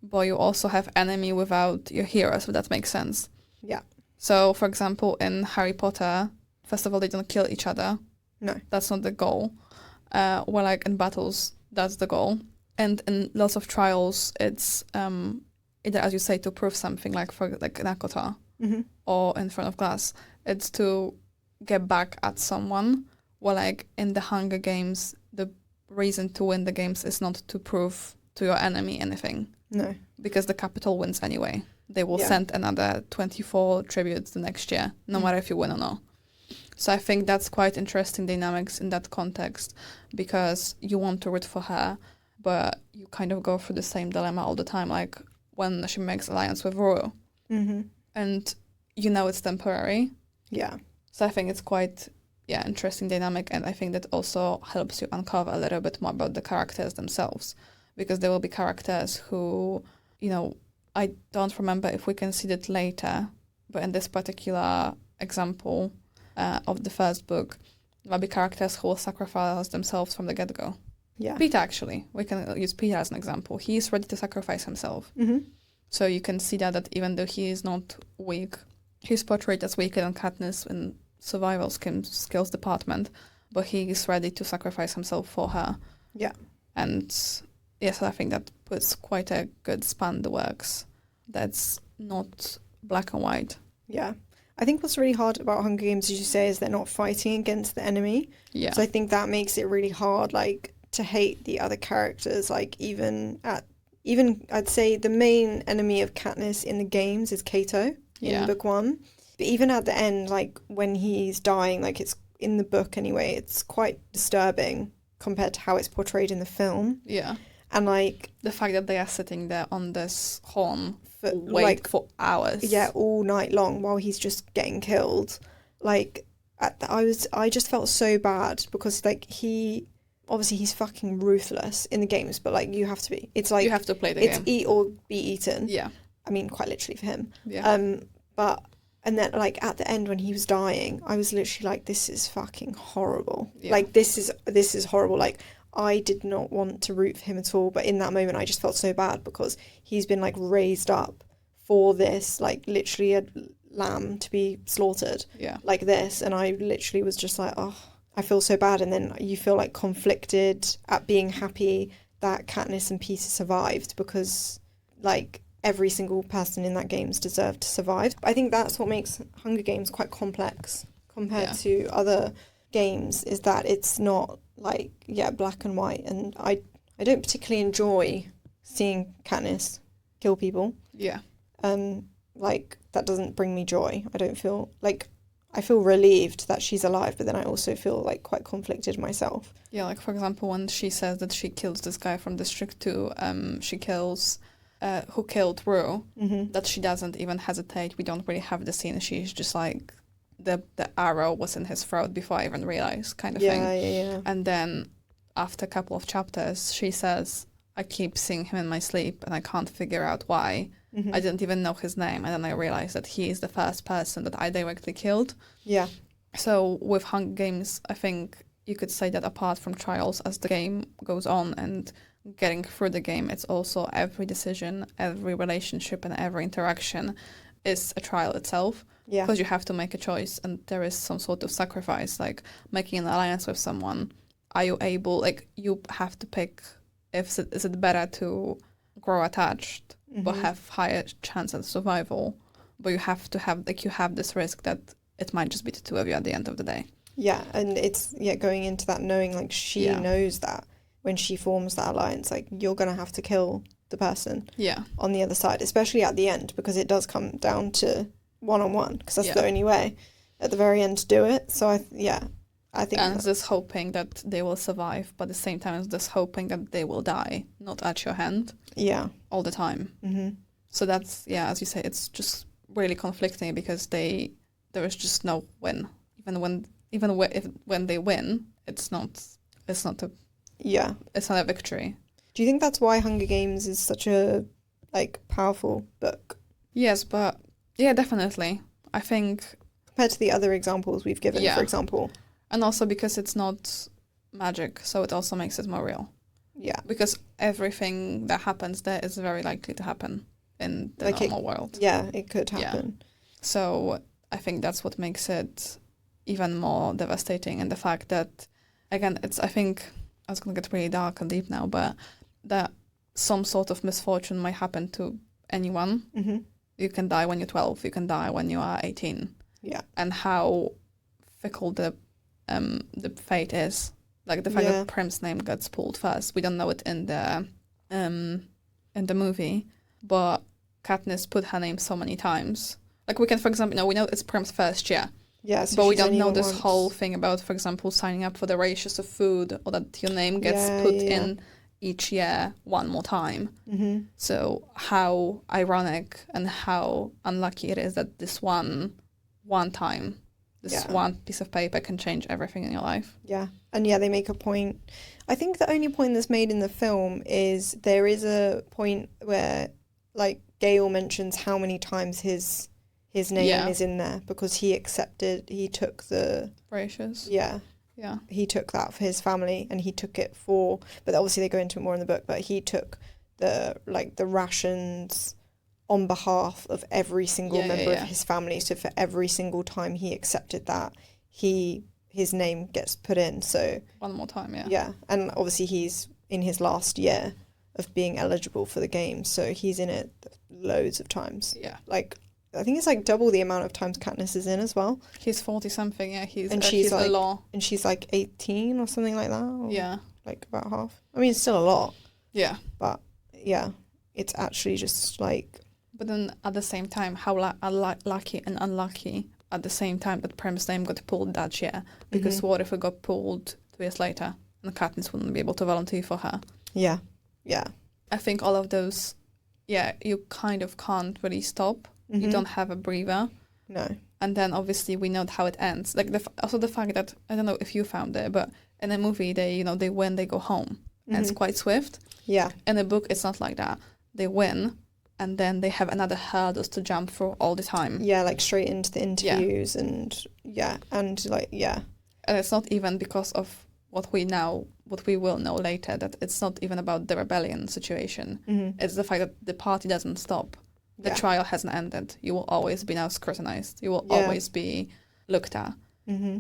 but you also have enemy without your heroes, if that makes sense. Yeah. So, for example, in Harry Potter, first of all, they don't kill each other. No. That's not the goal. Well, like in battles, that's the goal. And in lots of trials, it's either, as you say, to prove something, like for like in Akota or in front of class. It's to get back at someone. Well, like in the Hunger Games, the reason to win the games is not to prove to your enemy anything. No. Because the capital wins anyway. They will send another 24 tributes the next year, no matter if you win or not. So I think that's quite interesting dynamics in that context, because you want to root for her, but you kind of go through the same dilemma all the time, like when she makes alliance with Rue. And you know it's temporary. Yeah. So I think it's quite interesting dynamic, and I think that also helps you uncover a little bit more about the characters themselves, because there will be characters who, you know, I don't remember if we can see that later, but in this particular example of the first book, there'll be characters who will sacrifice themselves from the get-go. Yeah. Peter, actually. We can use Peter as an example. He's ready to sacrifice himself. So you can see that even though he is not weak, he's portrayed as weaker than Katniss in survival skills department, but he is ready to sacrifice himself for her. Yeah. And yes, I think that puts quite a good span in the works. That's not black and white. Yeah. I think what's really hard about Hunger Games, as you say, is they're not fighting against the enemy. Yeah. So I think that makes it really hard, like, to hate the other characters. Like, even I'd say the main enemy of Katniss in the games is Cato in book 1. But even at the end, like, when he's dying, like, it's in the book anyway, it's quite disturbing compared to how it's portrayed in the film. Yeah. And, like, the fact that they are sitting there on this horn for hours. Yeah, all night long while he's just getting killed. Like, I just felt so bad because, like, he's fucking ruthless in the games, but, like, you have to be. It's like, you have to play the game. It's eat or be eaten. Yeah. I mean, quite literally for him. Yeah. And then, like, at the end when he was dying, I was literally like, this is fucking horrible. Yeah. Like, this is horrible. Like, I did not want to root for him at all, but in that moment I just felt so bad because he's been, like, raised up for this, like, literally a lamb to be slaughtered. Yeah. Like this, and I literally was just like, oh. I feel so bad, and then you feel like conflicted at being happy that Katniss and Peter survived, because like every single person in that game's deserved to survive. I think that's what makes Hunger Games quite complex compared to other games, is that it's not like black and white, and I don't particularly enjoy seeing Katniss kill people. Yeah. Like that doesn't bring me joy. I feel relieved that she's alive, but then I also feel like quite conflicted myself. Yeah, like for example, when she says that she kills this guy from District 2, she kills who killed Rue, that she doesn't even hesitate. We don't really have the scene. She's just like, the arrow was in his throat before I even realized, kind of thing. Yeah. And then after a couple of chapters, she says, I keep seeing him in my sleep and I can't figure out why. I didn't even know his name, and then I realized that he is the first person that I directly killed. Yeah. So with Hunger Games, I think you could say that apart from trials, as the game goes on and getting through the game, it's also every decision, every relationship, and every interaction is a trial itself. Yeah. Because you have to make a choice, and there is some sort of sacrifice, like making an alliance with someone. Are you able, like, you have to pick, is it better to grow attached but have higher chance at survival, but you have to have, like, you have this risk that it might just be the two of you at the end of the day. Yeah, and it's going into that knowing, like, she knows that when she forms that alliance, like, you're gonna have to kill the person on the other side, especially at the end, because it does come down to one-on-one, because that's the only way at the very end to do it. So I think, and this hoping that they will survive, but at the same time, it's this hoping that they will die, not at your hand. Yeah. All the time. So that's, as you say, it's just really conflicting, because there is just no win. When they win, it's not a victory. Do you think that's why Hunger Games is such a powerful book? Yes, but definitely. I think compared to the other examples we've given, for example. And also because it's not magic, so it also makes it more real. Yeah. Because everything that happens there is very likely to happen in the normal world. Yeah, it could happen. Yeah. So I think that's what makes it even more devastating, and the fact that, again, I think I was going to get really dark and deep now, but that some sort of misfortune might happen to anyone. You can die when you're 12, you can die when you are 18. Yeah. And how fickle the fate is. Like the fact that Prim's name gets pulled first. We don't know it in the movie, but Katniss put her name so many times. Like we can, for example, we know it's Prim's first year. Yeah, so but we don't know this whole thing about, for example, signing up for the rations of food, or that your name gets put in each year one more time. So how ironic and how unlucky it is that this one time, one piece of paper can change everything in your life. Yeah. And they make a point. I think the only point that's made in the film is there is a point where, like, Gale mentions how many times his name is in there, because he took the rations. Yeah. Yeah. He took that for his family, and he took it for, but obviously they go into it more in the book, but he took the rations on behalf of every single member of his family. So for every single time he accepted that, his name gets put in. So one more time, yeah. And obviously he's in his last year of being eligible for the game, so he's in it loads of times. Yeah. Like, I think it's like double the amount of times Katniss is in as well. He's 40-something, yeah. She's like, the law. And she's like 18 or something like that. Or like about half. I mean, it's still a lot. Yeah. But yeah, it's actually just like... But then at the same time, how lucky and unlucky at the same time that Prim's name got pulled that year. Because what if it got pulled 2 years later and Katniss wouldn't be able to volunteer for her? Yeah. Yeah. I think all of those, you kind of can't really stop. You don't have a breather. No. And then obviously we know how it ends. Like also the fact that, I don't know if you found it, but in a movie they win, they go home. And it's quite swift. Yeah. In the book it's not like that. They win and then they have another hurdles to jump through all the time. Yeah, like straight into the interviews and And it's not even because of what we will know later, that it's not even about the rebellion situation. It's the fact that the party doesn't stop. The trial hasn't ended. You will always be now scrutinized. You will always be looked at.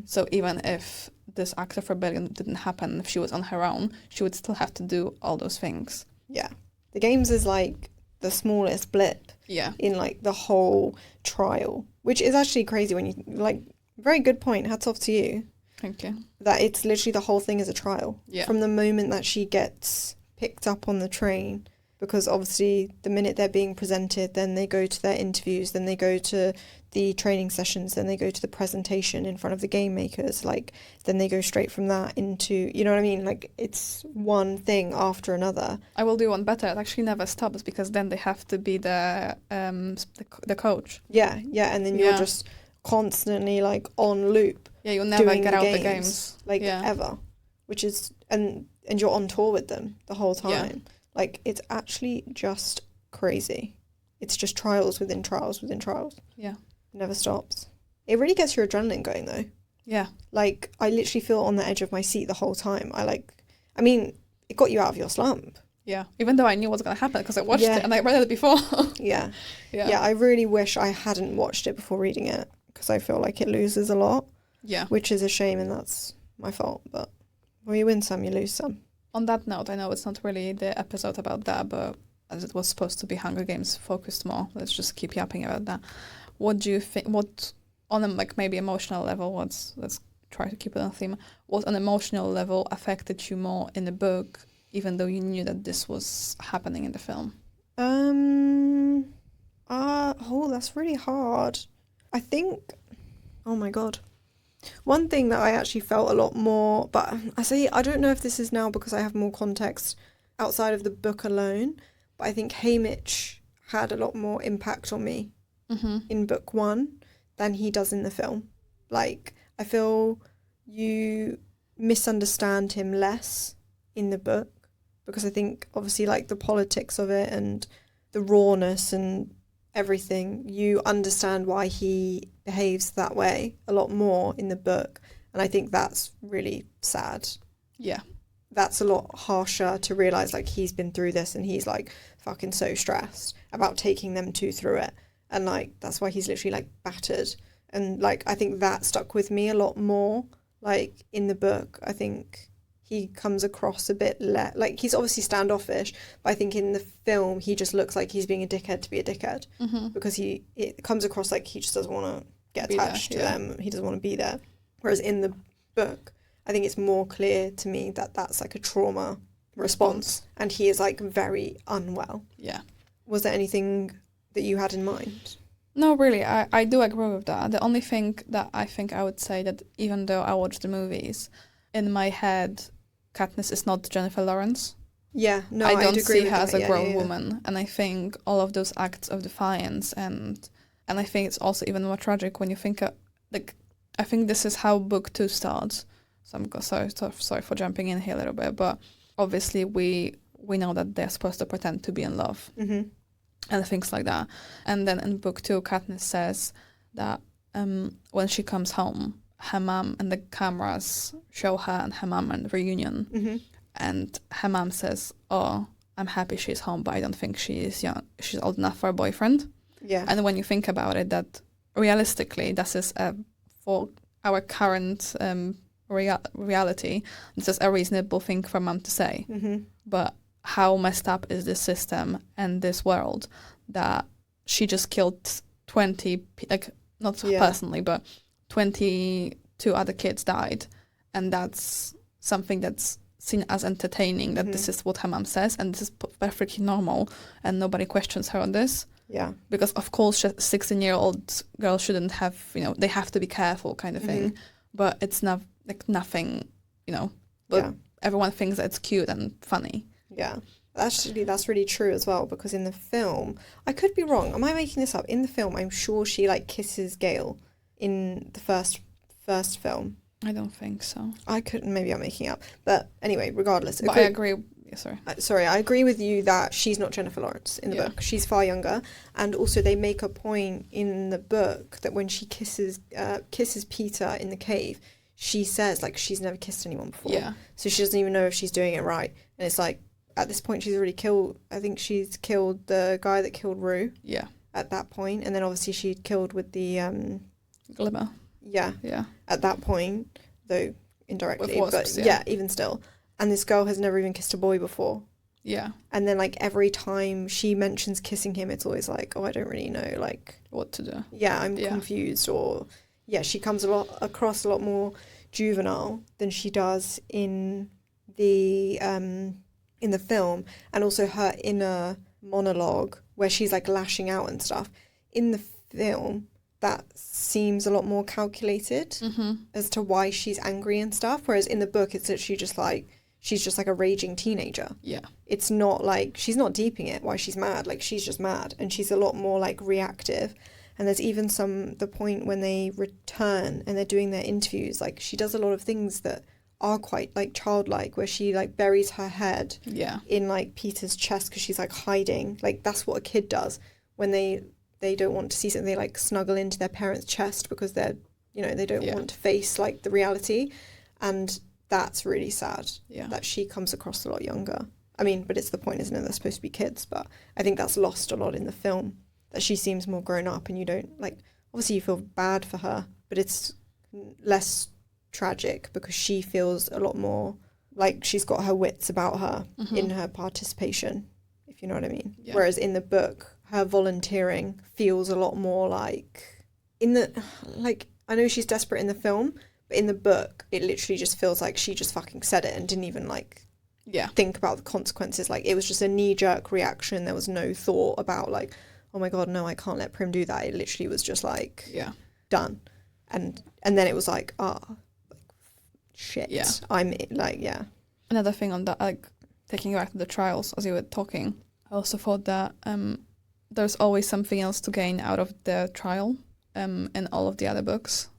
So even if this act of rebellion didn't happen, if she was on her own, she would still have to do all those things. Yeah. The games is like the smallest blip in like the whole trial, which is actually crazy when you like, very good point. Hats off to you. Thank you. That it's literally the whole thing is a trial. Yeah. From the moment that she gets picked up on the train, because obviously the minute they're being presented, then they go to their interviews, then they go to the training sessions, then they go to the presentation in front of the game makers, like then they go straight from that into, you know what I mean? Like it's one thing after another. I will do one better. It actually never stops because then they have to be the coach. Yeah, and then you're just constantly like on loop. Yeah, you'll never get out the games. Like ever. Which is and you're on tour with them the whole time. Yeah. Like it's actually just crazy. It's just trials within trials within trials. Yeah. Never stops. It really gets your adrenaline going though. Yeah. Like I literally feel on the edge of my seat the whole time. I mean, it got you out of your slump. Yeah. Even though I knew what was going to happen because I watched it and I read it before. Yeah, I really wish I hadn't watched it before reading it because I feel like it loses a lot. Yeah. Which is a shame and that's my fault. But when you win some, you lose some. On that note, I know it's not really the episode about that, but as it was supposed to be Hunger Games focused more, let's just keep yapping about that. What do you think, what on a like maybe emotional level, let's try to keep it on theme, what on emotional level affected you more in the book, even though you knew that this was happening in the film? That's really hard. I think, oh my God. One thing that I actually felt a lot more, but I don't know if this is now because I have more context outside of the book alone, but I think Haymitch had a lot more impact on me in book one than he does in the film. Like, I feel you misunderstand him less in the book because I think obviously like the politics of it and the rawness and everything, you understand why he behaves that way a lot more in the book. And I think that's really sad. Yeah. That's a lot harsher to realise like he's been through this and he's like fucking so stressed about taking them two through it. And like that's why he's literally like battered. And like I think that stuck with me a lot more. Like in the book, I think he comes across a bit like he's obviously standoffish, but I think in the film he just looks like he's being a dickhead to be a dickhead because it comes across like he just doesn't want to get attached to them. He doesn't want to be there. Whereas in the book, I think it's more clear to me that that's like a trauma response and he is like very unwell. Yeah. Was there anything that you had in mind? No, really, I do agree with that. The only thing that I think I would say that even though I watched the movies, in my head, Katniss is not Jennifer Lawrence. Yeah, no, I don't see her as a grown yeah. woman. And I think all of those acts of defiance and I think it's also even more tragic when you think, I think this is how book 2 starts. So I'm sorry for jumping in here a little bit, but obviously we know that they're supposed to pretend to be in love. Mm-hmm. And things like that. And then in book 2, Katniss says that when she comes home, her mum and the cameras show her and her mum in the reunion. Mm-hmm. And her mum says, "Oh, I'm happy she's home, but I don't think she's old enough for a boyfriend." Yeah. And when you think about it, that realistically, this is for our current reality, this is a reasonable thing for mum to say. Mm-hmm. But how messed up is this system and this world that she just killed 20, not personally, but 22 other kids died. And that's something that's seen as entertaining, that this is what her mom says and this is perfectly normal and nobody questions her on this. Yeah. Because of course 16-year-old girls shouldn't have, they have to be careful kind of thing. But it's not like nothing, but everyone thinks that it's cute and funny. Yeah, actually, that's really true as well, because in the film, I could be wrong. Am I making this up? In the film, I'm sure she, kisses Gale in the first film. I don't think so. Maybe I'm making it up. But anyway, regardless. But I agree. Yeah, sorry, I agree with you that she's not Jennifer Lawrence in the book. She's far younger. And also they make a point in the book that when she kisses Peter in the cave, she says, she's never kissed anyone before. Yeah. So she doesn't even know if she's doing it right. And it's at this point, she's already killed, I think she's killed the guy that killed Rue. Yeah. At that point. And then obviously she killed with the... Glimmer. Yeah. Yeah. At that point, though indirectly, With wasps, but yeah, even still. And this girl has never even kissed a boy before. Yeah. And then like every time she mentions kissing him, it's always like, oh, I don't really know, like What to do. yeah, I'm confused, or yeah, she comes across a lot more juvenile than she does in the film, and also her inner monologue where she's like lashing out and stuff. In the film, that seems a lot more calculated as to why she's angry and stuff, whereas in the book it's literally just like she's just like a raging teenager. Yeah. It's not like she's not deeping it why she's mad, like she's just mad, and she's a lot more like reactive. And there's even the point when they return and they're doing their interviews, like she does a lot of things that are quite like childlike, where she like buries her head in like Peter's chest because she's like hiding. Like that's what a kid does when they don't want to see something. They like snuggle into their parents' chest because they're, you know, they don't want to face like the reality. And that's really sad that she comes across a lot younger. I mean, but it's the point, isn't it? They're supposed to be kids, but I think that's lost a lot in the film, that she seems more grown up, and you don't like, obviously you feel bad for her, but it's less tragic because she feels a lot more like she's got her wits about her in her participation, if you know what I mean. Yeah. Whereas in the book, her volunteering feels a lot more like I know she's desperate in the film, but in the book, it literally just feels like she just fucking said it and didn't even like think about the consequences. Like it was just a knee-jerk reaction. There was no thought about like, oh my God, no, I can't let Prim do that. It literally was just like, done. And then it was like, shit. Yeah. I'm like, Another thing on that, like taking back to the trials as you were talking, I also thought that there's always something else to gain out of the trial in all of the other books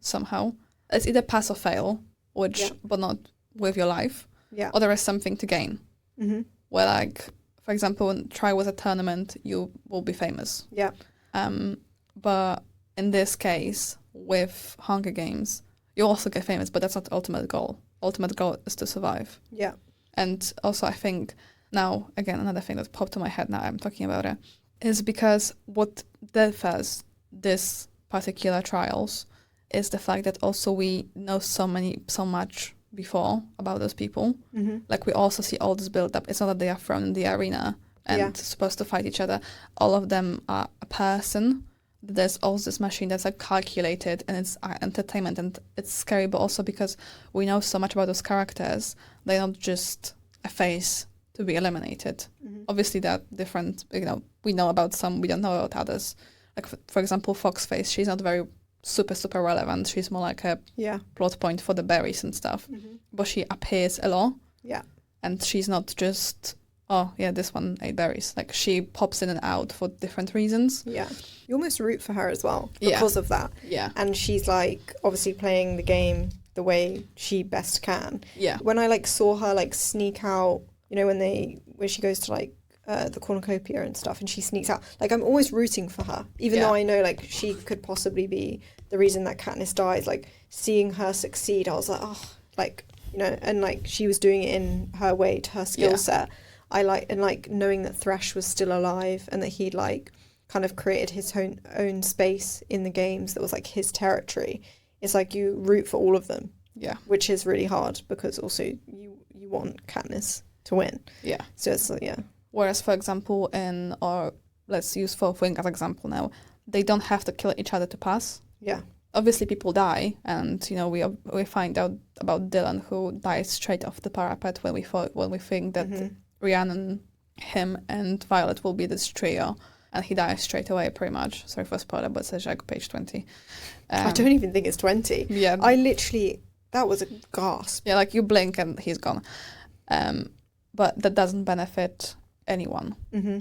somehow. It's either pass or fail, but not with your life. Yeah. Or there is something to gain. Where like, for example, when trial was a tournament, you will be famous. Yeah. But in this case, with Hunger Games, you also get famous, but that's not the ultimate goal. Ultimate goal is to survive. Yeah. And also I think now, again, another thing that popped to my head now I'm talking about it, is because what differs this particular trials is the fact that also we know so much before about those people. Like we also see all this build up. It's not that they are thrown in the arena and supposed to fight each other. All of them are a person. There's also this machine that's like calculated, and it's entertainment, and it's scary, but also because we know so much about those characters, they're not just a face to be eliminated. Obviously they're different, you know, we know about some, we don't know about others. Like for example, Foxface, she's not very super relevant. She's more like a plot point for the berries and stuff. But she appears a lot. Yeah. And she's not just, oh yeah, this one ate berries. Like she pops in and out for different reasons. Yeah. You almost root for her as well because of that. Yeah. And she's like obviously playing the game the way she best can. Yeah. When I like saw her like sneak out, you know, when she goes to like the cornucopia and stuff and she sneaks out, like I'm always rooting for her, even though I know like she could possibly be the reason that Katniss dies. Like seeing her succeed, I was like, oh, like, you know, and like she was doing it in her way, to her skill set. I like, and like knowing that Thresh was still alive and that he'd like kind of created his own space in the games that was like his territory. It's like you root for all of them. Yeah. Which is really hard because also you want Katniss to win. Yeah. So it's Whereas, for example, let's use Fourth Wing as example now, they don't have to kill each other to pass. Yeah. Obviously, people die, and you know we find out about Dylan, who dies straight off the parapet when we think that Rhiannon, him, and Violet will be this trio, and he dies straight away, pretty much. Sorry for spoiler, but it says like page 20. I don't even think it's 20. Yeah. That was a gasp. Yeah, like you blink and he's gone. But that doesn't benefit anyone,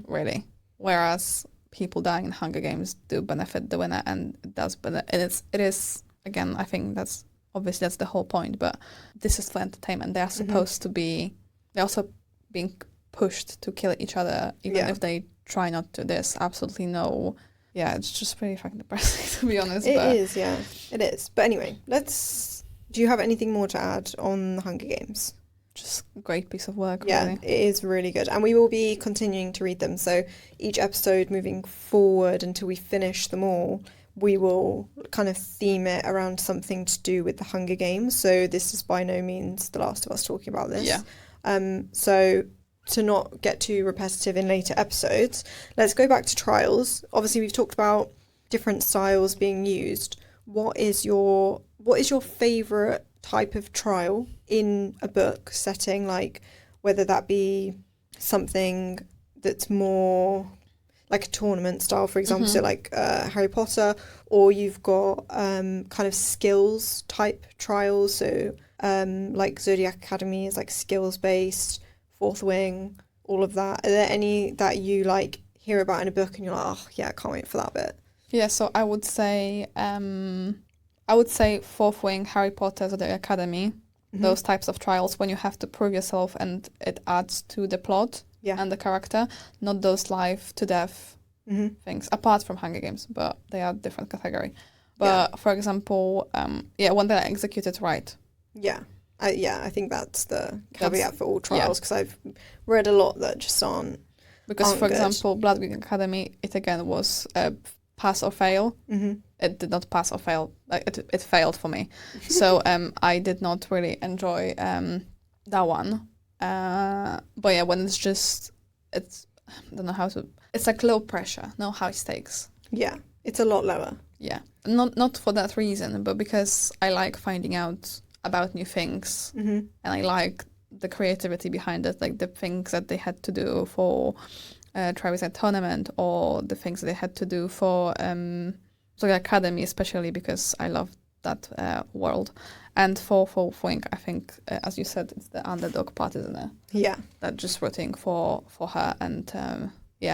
really. Whereas people dying in Hunger Games do benefit the winner, and it does. But it is again, I think that's the whole point. But this is for entertainment. They are supposed to be. They're also being pushed to kill each other, even if they try not to. There's absolutely no. Yeah, it's just pretty fucking depressing, to be honest. It is. But anyway, do you have anything more to add on the Hunger Games? Just a great piece of work, really. Yeah, it is really good. And we will be continuing to read them. So each episode moving forward until we finish them all, we will kind of theme it around something to do with the Hunger Games. So this is by no means The Last of Us talking about this. Yeah. So to not get too repetitive in later episodes, let's go back to trials. Obviously, we've talked about different styles being used. What is your favourite type of trial in a book setting? Like, whether that be something that's more like a tournament style, for example, so like Harry Potter, or you've got kind of skills type trials, so like Zodiac Academy is like skills based, Fourth Wing, all of that. Are there any that you like hear about in a book and you're like, oh yeah, I can't wait for that bit? Yeah, so I would say Fourth Wing, Harry Potter, Zodiac Academy, those types of trials when you have to prove yourself and it adds to the plot and the character, not those life to death things, apart from Hunger Games, but they are different category. But for example, when they're executed right. Yeah. I think that's the caveat for all trials, because I've read a lot that just aren't. Because, for good. example, Blood Wing Academy, it again was pass or fail. It did not pass or fail. Like it failed for me. So I did not really enjoy that one. But yeah, when it's I don't know how to. It's like low pressure, no high stakes. Yeah, it's a lot lower. Yeah, not for that reason, but because I like finding out about new things, and I like the creativity behind it, like the things that they had to do for Travis Tournament, or the things that they had to do for the Academy, especially because I love that world. And for Wing, I think, as you said, it's the underdog part, isn't it? Yeah. That just rooting for her and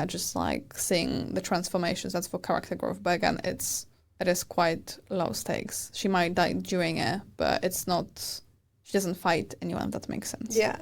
just like seeing the transformations. That's for character growth. But again, it is quite low stakes. She might die during it, but it's not. She doesn't fight anyone, if that makes sense. Yeah.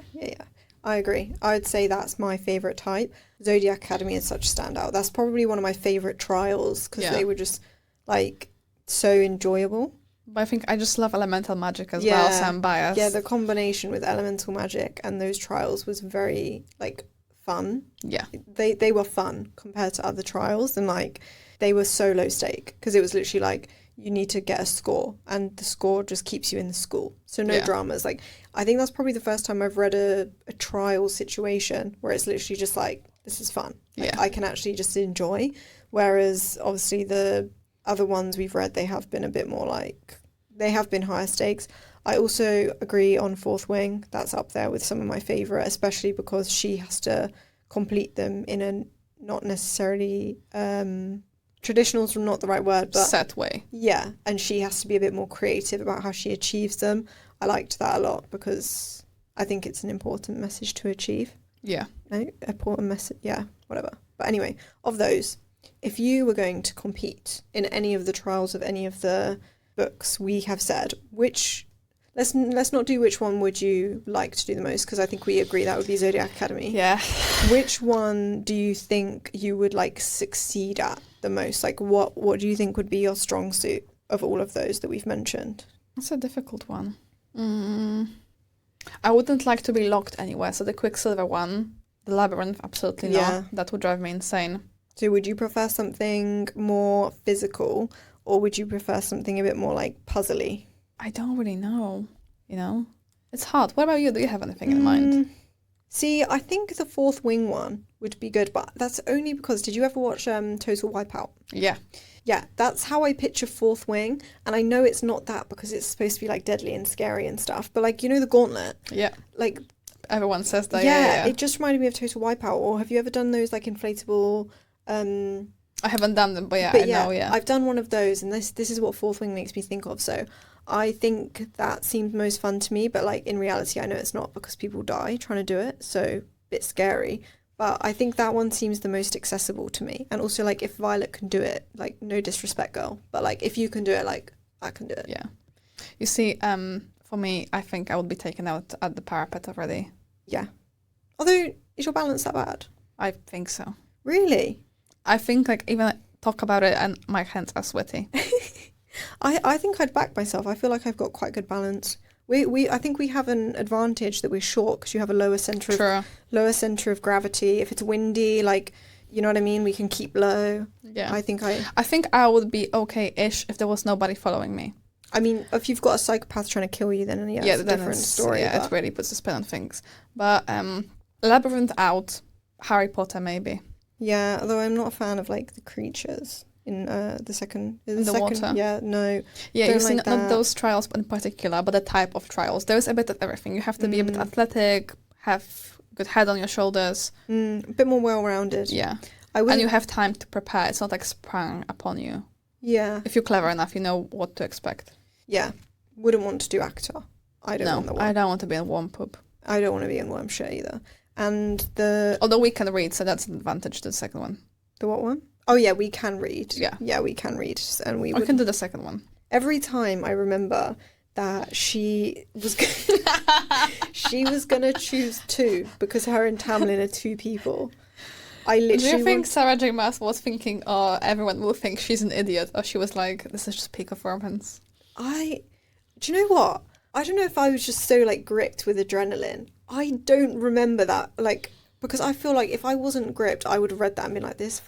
I agree. I would say that's my favourite type. Zodiac Academy is such a standout. That's probably one of my favourite trials, because they were just like so enjoyable. But I think I just love elemental magic as well, so I'm biased. Yeah, the combination with elemental magic and those trials was very like fun. Yeah. They were fun compared to other trials, and like they were so low stake, because it was literally like you need to get a score, and the score just keeps you in the school. So no dramas. Like, I think that's probably the first time I've read a trial situation where it's literally just like, this is fun. Like, I can actually just enjoy. Whereas obviously the other ones we've read, they have been a bit more like, they have been higher stakes. I also agree on Fourth Wing. That's up there with some of my favourite, especially because she has to complete them in a not necessarily traditional's not the right word, but set way. Yeah, and she has to be a bit more creative about how she achieves them. I liked that a lot, because I think it's an important message to achieve. Yeah. No, important message. Yeah, whatever. But anyway, of those, if you were going to compete in any of the trials of any of the books we have said, let's not do which one would you like to do the most, because I think we agree that would be Zodiac Academy. Yeah. Which one do you think you would like succeed at the most? Like, what do you think would be your strong suit of all of those that we've mentioned? That's a difficult one. I wouldn't like to be locked anywhere. So the Quicksilver one, the Labyrinth, absolutely not. That would drive me insane. So would you prefer something more physical, or would you prefer something a bit more like puzzly? I don't really know, It's hard. What about you? Do you have anything in mind? See, I think the Fourth Wing one would be good, but that's only because, did you ever watch Total Wipeout? Yeah. Yeah, that's how I picture Fourth Wing, and I know it's not that because it's supposed to be like deadly and scary and stuff, but like, the gauntlet? Yeah. Like, everyone says that. Yeah, it just reminded me of Total Wipeout. Or have you ever done those like inflatable... I haven't done them, but I know, I've done one of those, and this is what Fourth Wing makes me think of, so I think that seemed most fun to me, but like in reality I know it's not, because people die trying to do it, so a bit scary. But I think that one seems the most accessible to me. And also, like, if Violet can do it, like, no disrespect, girl, but like if you can do it, like, I can do it. Yeah. You see, for me, I think I would be taken out at the parapet already. Yeah. Although, is your balance that bad? I think so. Really? I think, like, even talk about it and my hands are sweaty. I think I'd back myself. I feel like I've got quite good balance. I think we have an advantage that we're short, because you have a lower center of gravity. If it's windy, like, You know what I mean? We can keep low. Yeah. I think I would be okay-ish if there was nobody following me. I mean, if you've got a psychopath trying to kill you, then it's a different story. Yeah, it really puts a spin on things. But Labyrinth out, Harry Potter maybe. Yeah, although I'm not a fan of like the creatures in the second. Water. Yeah, no. Yeah, Don't you see like not that. those trials in particular, but the type of trials. There's a bit of everything. You have to be a bit athletic, have good head on your shoulders. A bit more well-rounded. Yeah. I wouldn't. And you have time to prepare. It's not like sprung upon you. Yeah. If you're clever enough, you know what to expect. Yeah. Wouldn't want to do actor. I don't want the one. I don't want to be in Warm Poop. I don't want to be in Wormshire either. And although we can read, so that's an advantage to the second one. The what one? Oh yeah, we can read. Yeah. Yeah, we can read. And we can do the second one. Every time I remember that she was gonna choose 2 because her and Tamlin are 2 people. I literally. Do you think Sarah J. Maas was thinking, oh, everyone will think she's an idiot, or she was like, this is just peak performance? Do you know what? I don't know if I was just so like gripped with adrenaline. I don't remember that, like, because I feel like if I wasn't gripped, I would have read that and been like, this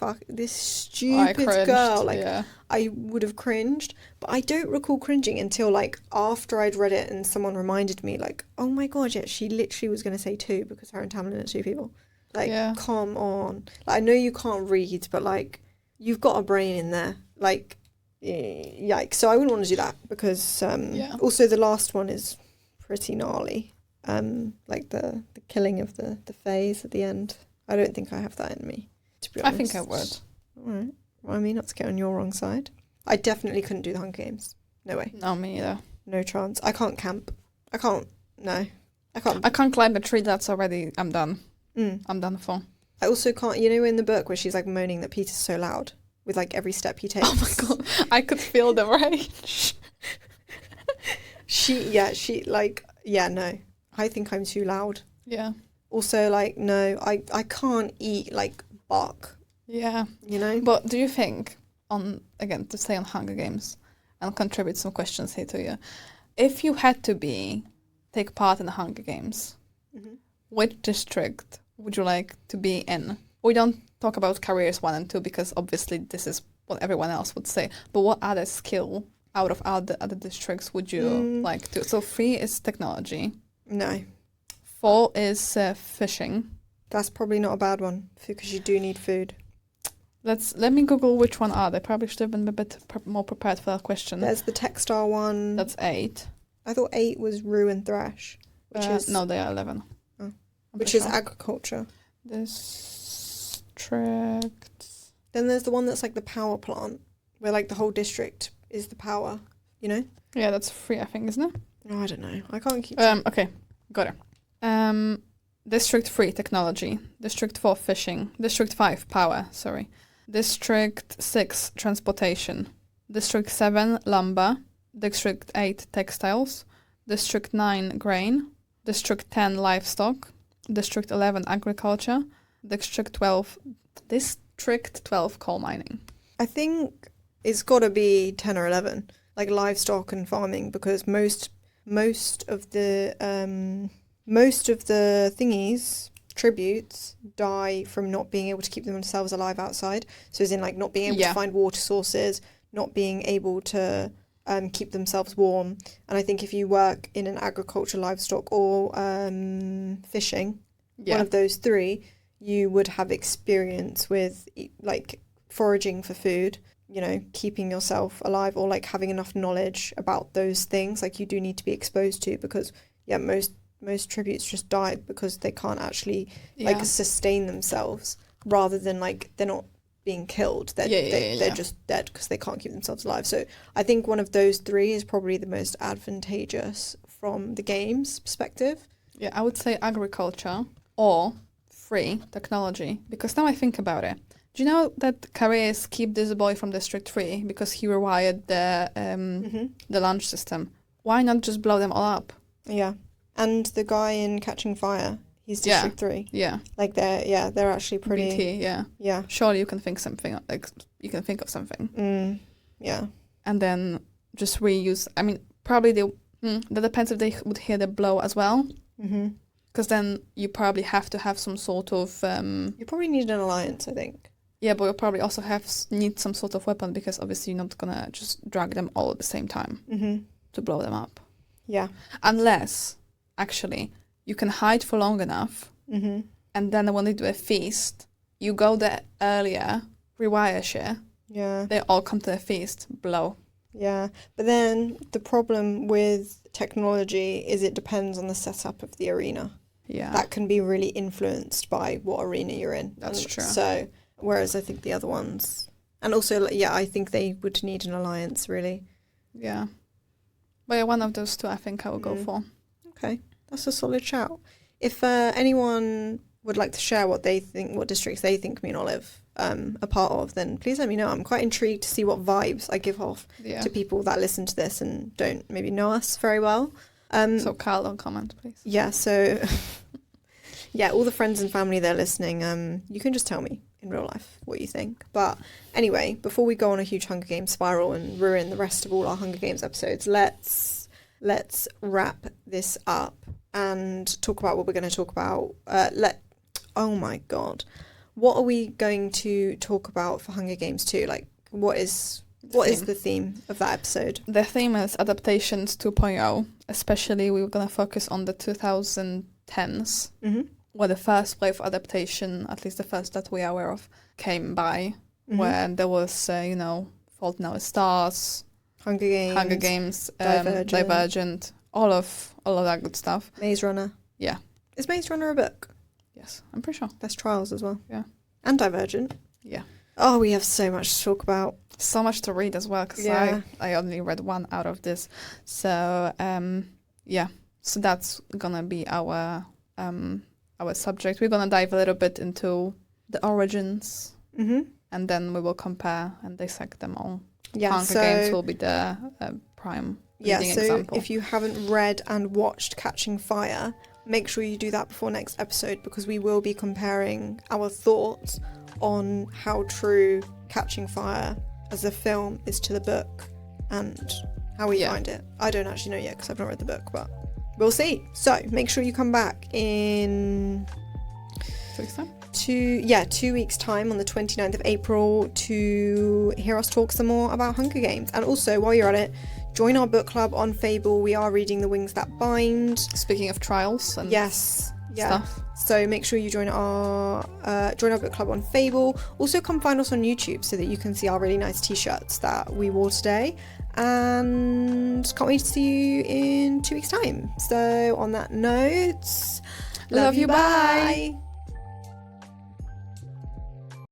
stupid girl. Like, yeah. I would have cringed. But I don't recall cringing until like after I'd read it and someone reminded me, like, oh my god, yeah, she literally was going to say 2 because her and Tamlin are 2 people. Like, come on. Like, I know you can't read, but like, you've got a brain in there. Like, yikes. So I wouldn't want to do that because also the last one is pretty gnarly. Like the killing of the Fays at the end. I don't think I have that in me, to be honest. I think I would. All right. Well, I mean, not to get on your wrong side. I definitely couldn't do the Hunger Games. No way. No, me either. No chance. I can't camp. I can't. No. I can't. I can't climb a tree. That's already. I'm done. I'm done for. I also can't. You know, in the book where she's like moaning that Peter's so loud with like every step he takes. Oh my god! I could feel the rage. No. I think I'm too loud. Yeah. Also, like, no, I can't eat like bark. Yeah. You know. But do you think to stay on Hunger Games and contribute some questions here to you, if you had to take part in the Hunger Games, which district would you like to be in? We don't talk about careers 1 and 2 because obviously this is what everyone else would say. But what other skill out of other districts would you like to? So 3 is technology. No. 4 is fishing. That's probably not a bad one because you do need food. Let me Google which one are. They probably should have been a bit more prepared for that question. There's the textile one. That's 8. I thought 8 was Rue and Thrash, which is no, they are 11. Oh. Which is agriculture. District. Then there's the one that's like the power plant, where like the whole district is the power. You know? Yeah, that's 3, I think, isn't it? Oh, I don't know. I can't keep. Okay, got it. District 3, technology. District 4, fishing. District 5, power. Sorry. District 6, transportation. District 7, lumber. District 8, textiles. District 9, grain. District 10, livestock. District 11, agriculture. District 12, coal mining. I think it's got to be 10 or 11, like livestock and farming, because most of the thingies, tributes, die from not being able to keep themselves alive outside. So as in like not being able to find water sources, not being able to keep themselves warm. And I think if you work in an agriculture, livestock or fishing, one of those 3, you would have experience with like foraging for food, you know, keeping yourself alive, or like having enough knowledge about those things. Like you do need to be exposed to, because most tributes just die because they can't actually like sustain themselves, rather than like they're not being killed. They're just dead because they can't keep themselves alive. So I think one of those 3 is probably the most advantageous from the game's perspective. Yeah, I would say agriculture or 3, technology, because now I think about it. Do you know that careers keep this boy from District 3 because he rewired the launch system? Why not just blow them all up? Yeah. And the guy in Catching Fire, he's District 3. Yeah. Like they're actually pretty. BT, yeah. Yeah. Surely you can think of something. Yeah. And then just reuse. I mean, probably that depends if they would hear the blow as well. Because then you probably have to have some sort of. You probably need an alliance, I think. Yeah, but you'll probably also need some sort of weapon because obviously you're not gonna just drag them all at the same time to blow them up. Yeah. Unless, actually, you can hide for long enough, and then when they do a feast, you go there earlier, rewire shit. Yeah. They all come to the feast, blow. Yeah. But then the problem with technology is it depends on the setup of the arena. Yeah. That can be really influenced by what arena you're in. That's true. So, whereas I think the other ones, and also, yeah, I think they would need an alliance, really. Yeah. But yeah, one of those two I think I will go for. Okay, that's a solid shout. If anyone would like to share what districts they think me and Olive are part of, then please let me know. I'm quite intrigued to see what vibes I give off to people that listen to this and don't maybe know us very well. So Carl, don't comment, please. Yeah, so yeah, all the friends and family that are listening, you can just tell me in real life what you think. But anyway, before we go on a huge Hunger Games spiral and ruin the rest of all our Hunger Games episodes, let's wrap this up and talk about what we're going to talk about. Oh my god, what are we going to talk about for Hunger Games 2? Like, what is the theme of that episode? The theme is adaptations 2.0. Especially, we were going to focus on the 2010s, where the first wave of adaptation, at least the first that we are aware of, came by, where there was, Fault in Our Stars, Hunger Games, Divergent, all of that good stuff. Maze Runner. Yeah. Is Maze Runner a book? Yes, I'm pretty sure. There's Trials as well. Yeah. And Divergent. Yeah. Oh, we have so much to talk about. So much to read as well, because I only read one out of this. So, so that's gonna be our subject. We're gonna dive a little bit into the origins, and then we will compare and dissect them all. Yeah, Hunger Games will be the prime example. If you haven't read and watched Catching Fire, make sure you do that before next episode, because we will be comparing our thoughts on how true Catching Fire as a film is to the book and how we find it. I don't actually know yet because I've not read the book, but we'll see. So make sure you come back in 2 weeks time. 2 weeks time on the 29th of April to hear us talk some more about Hunger Games. And also, while you're at it, join our book club on Fable. We are reading The Wings That Bind. Speaking of trials and stuff. So make sure you join our book club on Fable. Also, come find us on YouTube so that you can see our really nice t-shirts that we wore today. And can't wait to see you in 2 weeks time. So on that note, love you, bye. Bye.